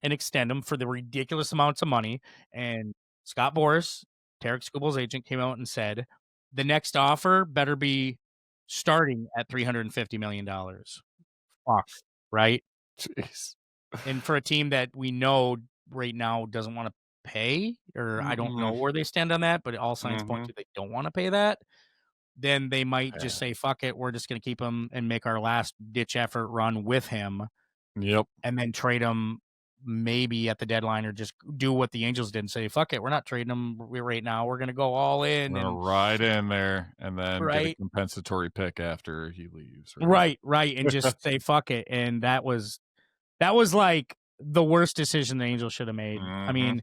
and extend him for the ridiculous amounts of money? And Scott Boras, Tarek Skubal's agent, came out and said the next offer better be starting at $350 million. Fuck, right? Jeez. And for a team that we know right now doesn't want to pay, or I don't know where they stand on that, but all signs point to they don't want to pay that, then they might just say, fuck it, we're just going to keep him and make our last ditch effort run with him. Yep. And then trade him maybe at the deadline, or just do what the Angels did and say, fuck it, we're not trading him right now. We're going to go all in. And right in there and then get a compensatory pick after he leaves. Right. And just say, fuck it. And that was like the worst decision the Angels should have made. I mean,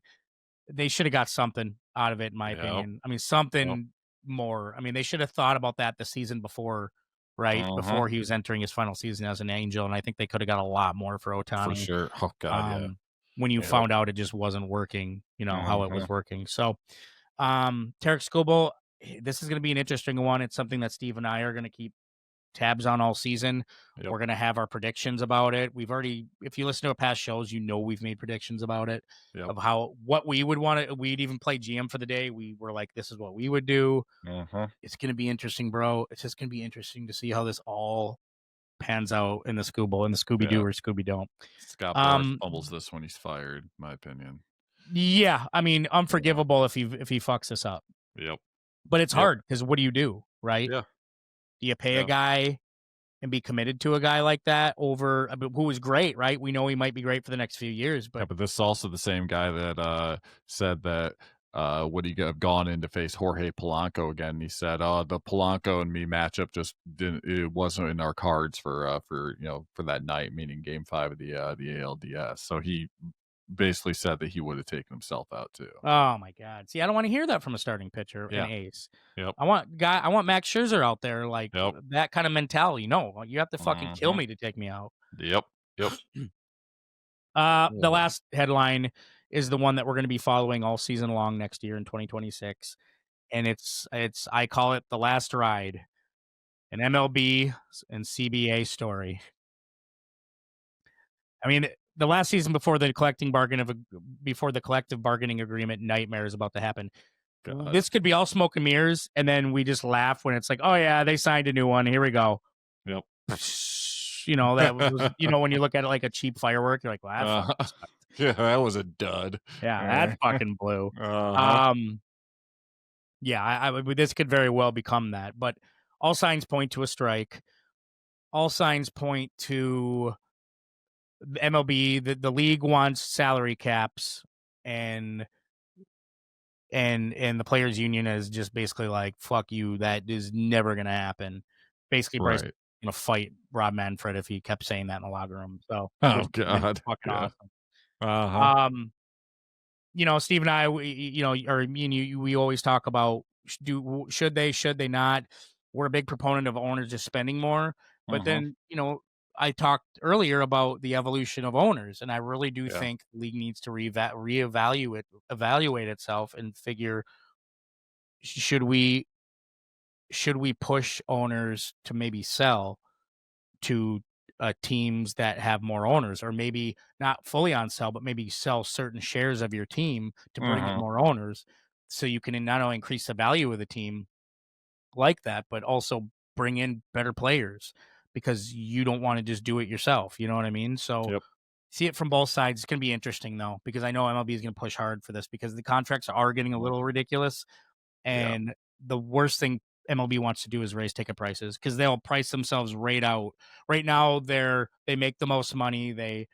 they should have got something out of it, in my opinion. I mean, something more. I mean, they should have thought about that the season before, right? Before he was entering his final season as an Angel. And I think they could have got a lot more for Ohtani. For sure. Oh, God, when you found out it just wasn't working, how it was working. So, Tarek Skubal, this is going to be an interesting one. It's something that Steve and I are going to keep tabs on all season. We're going to have our predictions about it. We've already, if you listen to our past shows, we've made predictions about it, of what we would want to, we'd even play GM for the day. We were like, this is what we would do. It's going to be interesting, bro. It's just going to be interesting to see how this all pans out in the Scooby and the Scooby-Doo or Scooby-Don't. Scott Boras fumbles this when he's fired, in my opinion. Yeah. I mean, unforgivable if he fucks this up. But it's hard, because what do you do, right? Do you pay a guy and be committed to a guy like that over who is great, right? We know he might be great for the next few years, but this is also the same guy that said that would he have gone in to face Jorge Polanco again? He said, the Polanco and me matchup just it wasn't in our cards for that night, meaning Game 5 of the ALDS. So he basically said that he would have taken himself out too. Oh my God! See, I don't want to hear that from a starting pitcher, an ace. I want Max Scherzer out there, like that kind of mentality. No, you have to fucking kill me to take me out. The last headline is the one that we're going to be following all season long next year in 2026, and it's I call it the last ride, an MLB and CBA story. I mean, the last season before the collective bargaining agreement nightmare is about to happen. God. This could be all smoke and mirrors, and then we just laugh when it's like, oh yeah, they signed a new one. Here we go. Yep. That was, when you look at it like a cheap firework, you're like, well, that yeah, that was a dud. that fucking blew. Yeah, this could very well become that, but all signs point to a strike. All signs point to MLB. The league wants salary caps, and the players' union is just basically like, fuck you, that is never going to happen. Basically, Bryce going to fight Rob Manfred if he kept saying that in the locker room. So, God, fucking awesome. Steve and I, or me and you, we always talk about should they not? We're a big proponent of owners just spending more, but then I talked earlier about the evolution of owners, and I really do think the league needs to evaluate itself and figure, should we push owners to maybe sell to teams that have more owners, or maybe not fully on sell, but maybe sell certain shares of your team to bring in more owners, so you can not only increase the value of the team like that, but also bring in better players, because you don't want to just do it yourself. You know what I mean? So see it from both sides. It's going to be interesting though, because I know MLB is going to push hard for this, because the contracts are getting a little ridiculous. And the worst thing MLB wants to do is raise ticket prices, because they'll price themselves right out. Right now, they make the most money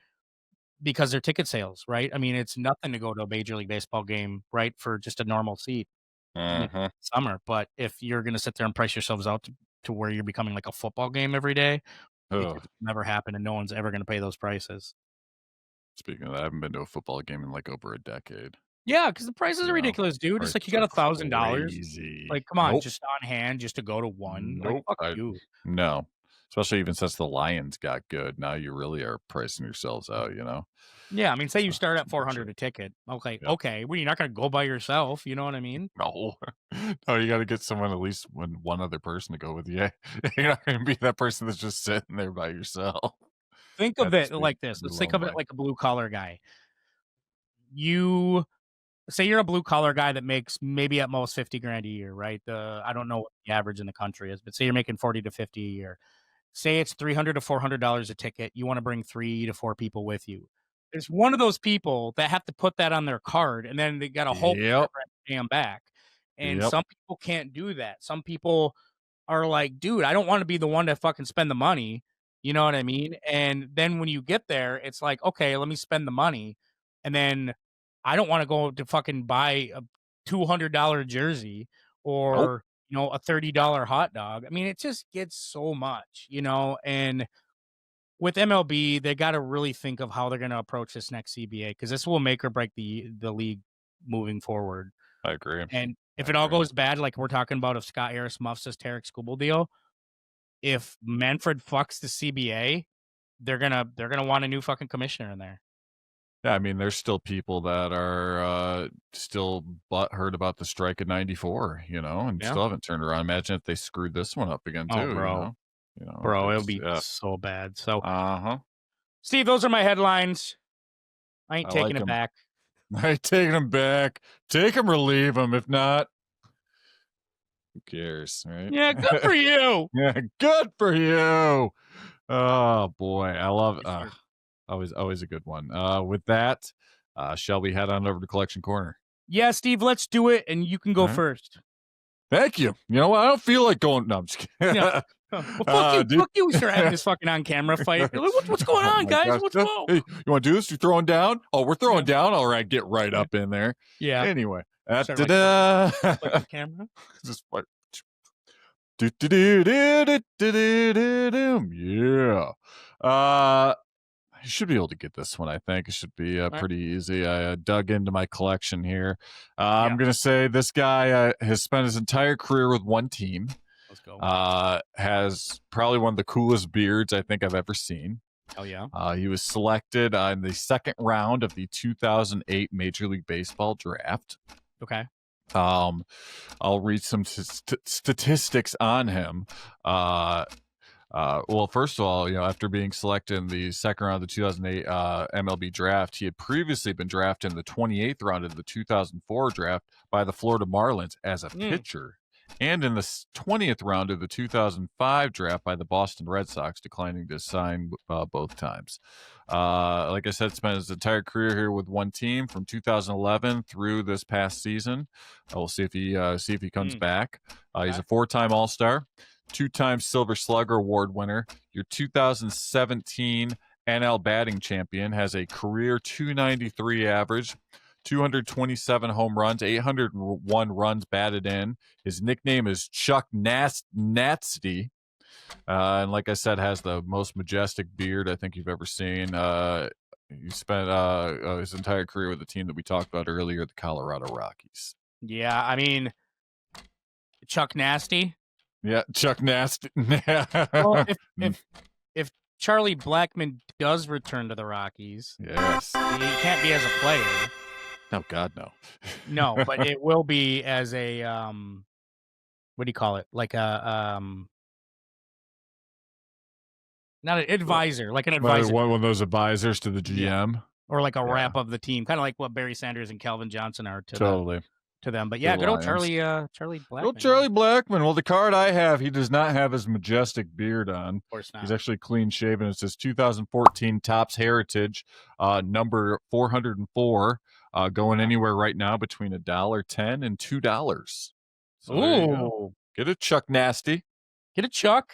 because their ticket sales, right? I mean, it's nothing to go to a Major League Baseball game, right, for just a normal seat in the summer. But if you're going to sit there and price yourselves out to where you're becoming like a football game every day, it could never happen, and no one's ever going to pay those prices. Speaking of that, I haven't been to a football game in like over a decade. Yeah, because the prices are ridiculous, dude. It's like you got $1,000. Like, come on, just on hand just to go to one. Nope. Like, fuck you. No. Especially even since the Lions got good. Now you really are pricing yourselves out, Yeah, I mean, say you start at $400 a ticket. Okay, well, you're not going to go by yourself. You know what I mean? No. No, you got to get someone, at least one other person to go with you. You're not going to be that person that's just sitting there by yourself. Think of it like this. Let's think of it like a blue-collar guy. You say you're a blue-collar guy that makes maybe at most $50,000 a year, right? I don't know what the average in the country is, but say you're making $40 to $50 a year. Say it's $300 to $400 a ticket. You want to bring 3 to 4 people with you. There's one of those people that have to put that on their card, and then they got to hope to pay them back. And some people can't do that. Some people are like, dude, I don't want to be the one to fucking spend the money. You know what I mean? And then when you get there, it's like, okay, let me spend the money. And then I don't want to go to fucking buy a $200 jersey or, a $30 hot dog. I mean, it just gets so much, and with MLB, they got to really think of how they're going to approach this next CBA, because this will make or break the league moving forward. I agree. And if it all goes bad, like we're talking about, if Scott Harris muffs this Tarek Skubal deal, if Manfred fucks the CBA, they're gonna want a new fucking commissioner in there. Yeah, I mean, there's still people that are still butthurt about the strike in '94, and still haven't turned around. Imagine if they screwed this one up again too, bro. Bro, it'll be so bad. So, Steve, those are my headlines. I ain't taking it back. I ain't taking them back. Take them or leave them. If not, who cares, right? Yeah, good for you. Yeah, good for you. Oh boy, I love it. Always a good one. With that, shall we head on over to Collection Corner? Yeah, Steve, let's do it, and you can go first. Thank you. You know what? I don't feel like going. No, I'm just kidding. Well, fuck you. We start having this fucking on-camera fight. You're like, what's going on, guys? Gosh. What's wrong? Hey, you want to do this? You throwing down? Oh, we're throwing down. All right, get right up in there. Yeah. Anyway, like the camera. Just like. Yeah. You should be able to get this one. I think it should be pretty easy. I dug into my collection here. I'm going to say this guy has spent his entire career with one team. Let's go. Has probably one of the coolest beards I think I've ever seen. Oh, yeah. He was selected in the second round of the 2008 Major League Baseball draft. Okay. I'll read some statistics on him. Well, first of all, after being selected in the second round of the 2008 MLB draft, he had previously been drafted in the 28th round of the 2004 draft by the Florida Marlins as a pitcher, and in the 20th round of the 2005 draft by the Boston Red Sox, declining to sign both times. Like I said, spent his entire career here with one team from 2011 through this past season. We'll see if he comes back. He's a 4-time All-Star, 2-time Silver Slugger Award winner, your 2017 NL batting champion, has a career .293 average, 227 home runs, 801 runs batted in. His nickname is Chuck Nasty. And like I said, has the most majestic beard I think you've ever seen. He spent his entire career with the team that we talked about earlier, the Colorado Rockies. Yeah, I mean, Chuck Nasty. Yeah, Chuck Nasty. Well, if Charlie Blackmon does return to the Rockies, yes, he can't be as a player. No, God, no. No, but it will be as a what do you call it? Like a not an advisor, like an advisor. One of those advisors to the GM, or like a rep of the team, kind of like what Barry Sanders and Calvin Johnson are to them. But yeah, good old Charlie Blackmon. Good old Charlie Blackmon. Well, the card I have, he does not have his majestic beard on. Of course not. He's actually clean shaven. It says 2014 Topps Heritage, number 404, going anywhere right now between $1.10 and $2. So ooh, get a Chuck Nasty. Get a Chuck.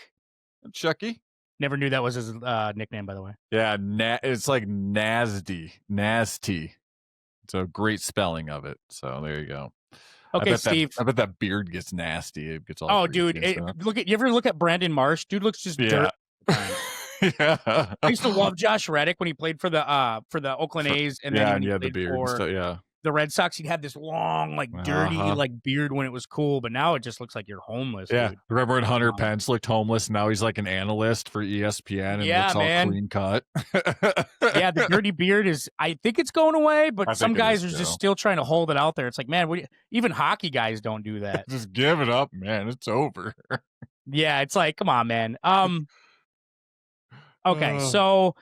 Chucky. Never knew that was his nickname, by the way. Yeah, it's like Nasty. It's a great spelling of it. So there you go. Okay, Steve. I bet that beard gets nasty. It gets all dude. You ever look at Brandon Marsh? Dude looks just dirt. Yeah. I used to love Josh Reddick when he played for the Oakland A's, and then when he played the beard for the Red Sox, he'd have this long, like dirty, like beard when it was cool. But now it just looks like you're homeless. Yeah, dude. remember when Hunter Pence looked homeless? Now he's like an analyst for ESPN and looks all clean cut. Yeah, the dirty beard is. I think it's going away, but some guys are just still trying to hold it out there. It's like, man, even hockey guys don't do that. Just give it up, man. It's over. Yeah, it's like, come on, man. Okay, so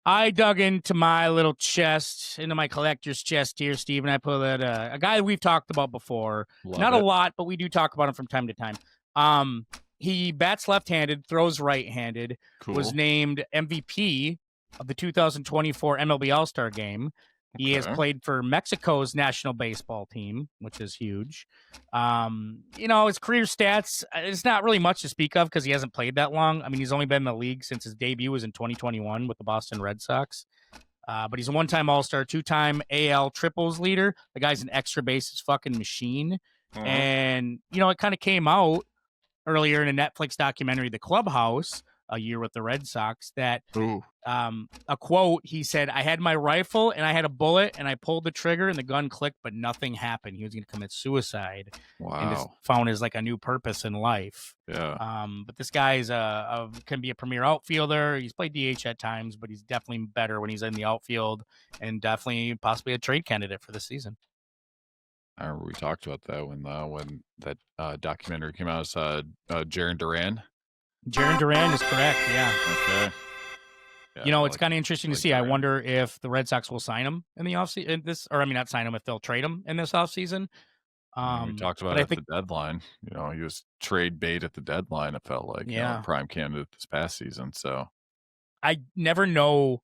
I dug into my little chest, into my collector's chest here, Steve, and I put a guy we've talked about before. Not a lot, but we do talk about him from time to time. He bats left-handed, throws right-handed, was named MVP of the 2024 MLB All-Star Game. He has played for Mexico's national baseball team, which is huge. His career stats, it's not really much to speak of because he hasn't played that long. I mean, he's only been in the league since his debut was in 2021 with the Boston Red Sox. But he's a one-time All-Star, 2-time AL triples leader. The guy's an extra bases fucking machine. And, it kind of came out earlier in a Netflix documentary, The Clubhouse, a year with the Red Sox, that a quote, he said, I had my rifle and I had a bullet and I pulled the trigger and the gun clicked, but nothing happened. He was going to commit suicide. Wow. And just found his like a new purpose in life. Yeah. But this guy's can be a premier outfielder. He's played DH at times, but he's definitely better when he's in the outfield, and definitely possibly a trade candidate for the season. I remember we talked about that when that documentary came out. It's Jarren Duran. Jarren Duran is correct. Yeah. Okay. Yeah, it's kind of interesting to see. Duran. I wonder if the Red Sox will sign him in the offseason. Not sign him, if they'll trade him in this offseason. We talked about it at the deadline. He was trade bait at the deadline. It felt like prime candidate this past season. So I never know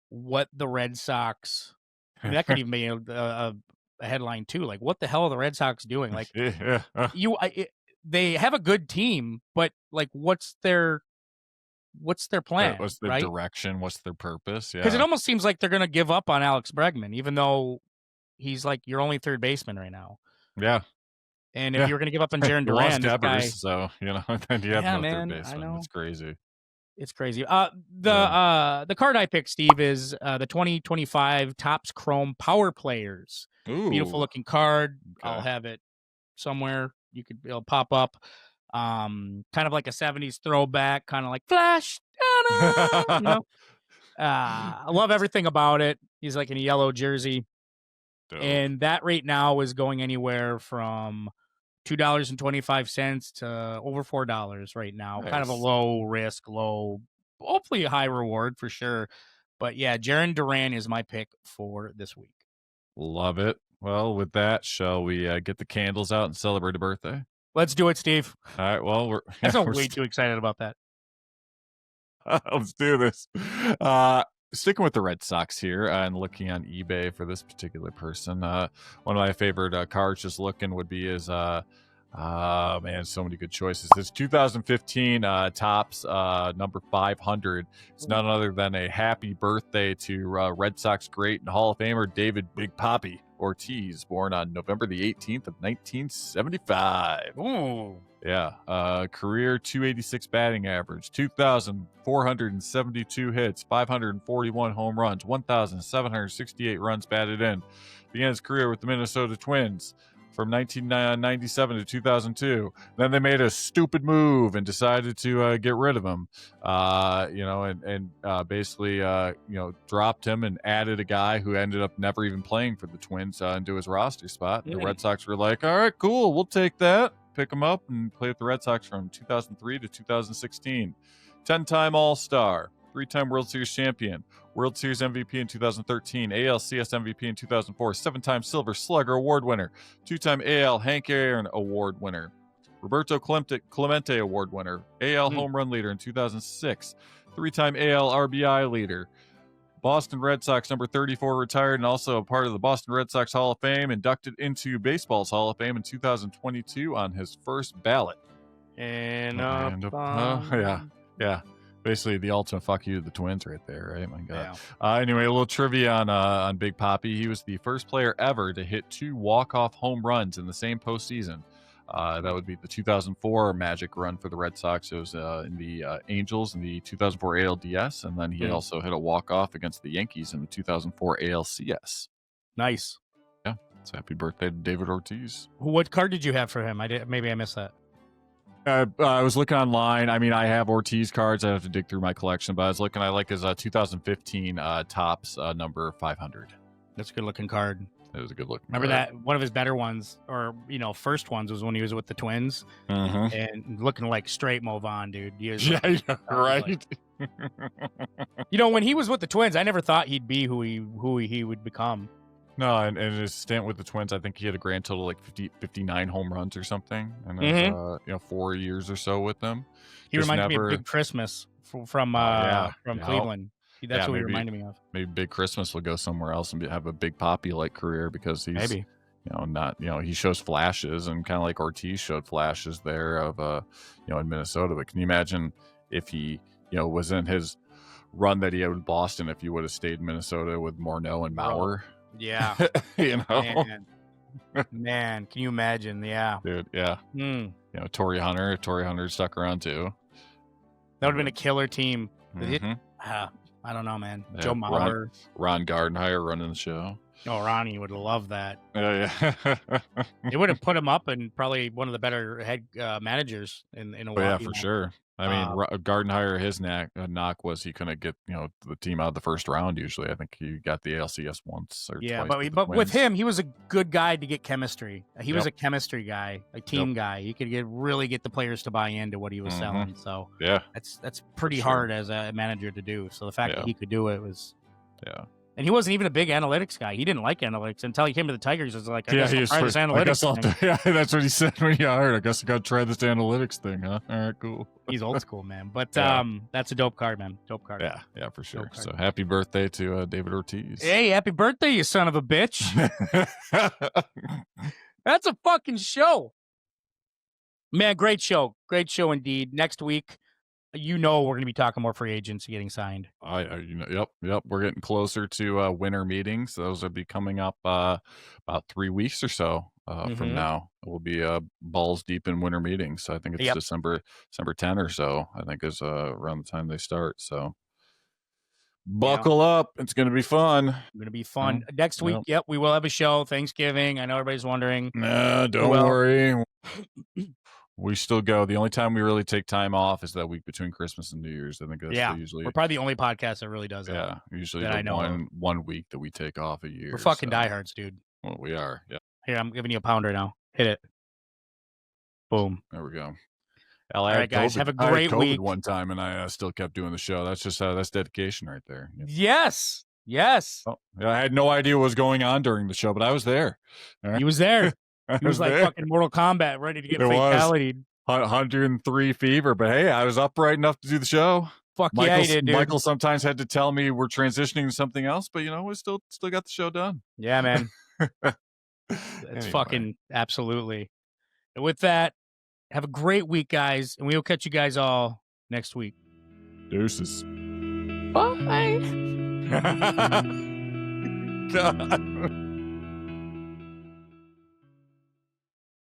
what the Red Sox. I mean, that could even be a headline too. Like, what the hell are the Red Sox doing? Like, they have a good team, but like, what's their plan? What's their direction? What's their purpose? Yeah, because it almost seems like they're going to give up on Alex Bregman, even though he's like your only third baseman right now. Yeah, and if you're going to give up on Jarren Duran, so then you have no third baseman. It's crazy. It's crazy. The card I picked, Steve, is the 2025 Topps Chrome Power Players. Ooh. Beautiful looking card. Okay. I'll have it somewhere. It'll pop up. Kind of like a 70s throwback, kind of like Flash. I love everything about it. He's like in a yellow jersey. Dope. And that right now is going anywhere from $2.25 to over $4 right now. Kind of a Nice. low risk, hopefully a high reward for sure. But yeah, Jarren Duran is my pick for this week. Love it. Well, with that, shall we get the candles out and celebrate a birthday? Let's do it, Steve. All right. Well, we're way too excited about that. Let's do this. Sticking with the Red Sox here and looking on eBay for this particular person. One of my favorite cards just looking would be his, man, so many good choices. This 2015 Topps number 500. It's none other than a happy birthday to Red Sox great and Hall of Famer David Big Papi Ortiz, born on November the 18th of 1975. Ooh. Yeah, career 286 batting average, 2,472 hits, 541 home runs, 1,768 runs batted in. Began his career with the Minnesota Twins from 1997 to 2002. Then they made a stupid move and decided to get rid of him, basically dropped him and added a guy who ended up never even playing for the Twins into his roster spot. The Red Sox were like, all right, cool, we'll take that. Pick him up and play with the Red Sox from 2003 to 2016. 10-time All-Star, 3-time World Series champion, World Series MVP in 2013, ALCS MVP in 2004, 7-time Silver Slugger Award winner, 2-time AL Hank Aaron Award winner, Roberto Clemente Award winner, AL home run leader in 2006, 3-time AL RBI leader, Boston Red Sox number 34 retired and also a part of the Boston Red Sox Hall of Fame, inducted into baseball's Hall of Fame in 2022 on his first ballot. Yeah. Basically the ultimate fuck you to the Twins right there, right? My God. Yeah. Anyway, a little trivia on Big Papi. He was the first player ever to hit 2 walk-off home runs in the same postseason. That would be the 2004 Magic run for the Red Sox. It was in the Angels in the 2004 ALDS, and then he also hit a walk-off against the Yankees in the 2004 ALCS. Nice. Yeah, so happy birthday to David Ortiz. What card did you have for him? Maybe I missed that. I was looking online. I mean, I have Ortiz cards. I have to dig through my collection, but I was looking. I like his 2015 Topps number 500. That's a good-looking card. It was a good look. Remember that one of his better ones, or first ones, was when he was with the Twins, and looking like straight Movan, dude. Right. When he was with the Twins, I never thought he'd be who he would become. No, and his stint with the Twins, I think he had a grand total like 59 home runs or something, and 4 years or so with them. He reminded me of Big Christmas from Cleveland. That's what he reminded me of. Maybe Big Christmas will go somewhere else and have a Big Papi-like career because he's he shows flashes, and kind of like Ortiz showed flashes there of in Minnesota. But can you imagine if he was in his run that he had with Boston, if he would have stayed in Minnesota with Morneau and Mauer? Yeah. Man, can you imagine? Yeah. Dude, yeah. Torrey Hunter stuck around too. That would have been a killer team. I don't know, man. Yeah, Joe Mauer. Ron Gardenhire running the show. Oh, Ronnie would love that. Yeah. They would have put him up and probably one of the better head managers in a while. Yeah, for sure. I mean, Gardenhire, his knock was he couldn't get the team out of the first round. Usually, I think he got the ALCS once or twice. but with him, he was a good guy to get chemistry. He was a chemistry guy, a team guy. He could really get the players to buy into what he was selling. So that's pretty hard as a manager to do. So the fact that he could do it was And he wasn't even a big analytics guy. He didn't like analytics until he came to the Tigers. He was like, I guess I'll try this analytics thing. Yeah, that's what he said when he hired. I guess I got to try this analytics thing, huh? All right, cool. He's old school, man. But that's a dope card, man. Dope card. Yeah, for sure. So happy birthday to David Ortiz. Hey, happy birthday, you son of a bitch. That's a fucking show. Man, great show. Great show indeed. Next week, we're going to be talking more free agents getting signed. Yep. We're getting closer to winter meetings. Those will be coming up about 3 weeks or so from now. We'll be balls deep in winter meetings. So I think it's December 10 or so. I think is around the time they start. So buckle up. It's going to be fun. Next week, we will have a show. Thanksgiving. I know everybody's wondering. No, don't worry. We still go. The only time we really take time off is that week between Christmas and New Year's. I think that's usually. We're probably the only podcast that really does that. Yeah, usually the one week that we take off a year. We're fucking diehards, dude. Well, we are. Yeah. Here, I'm giving you a pound right now. Hit it. Boom. There we go. All right, guys, have a great I had COVID week. one time, and I still kept doing the show. That's just that's dedication right there. Yes. Oh, yeah, I had no idea what was going on during the show, but I was there. Right? He was there. He was like there. fucking Mortal Kombat, ready to get fatality. 103 fever, but hey, I was upright enough to do the show. Fuck yeah, he did, dude. Michael sometimes had to tell me we're transitioning to something else, but we still got the show done. Yeah, man. It's fucking absolutely. And with that, have a great week, guys, and we will catch you guys all next week. Deuces. Bye. God.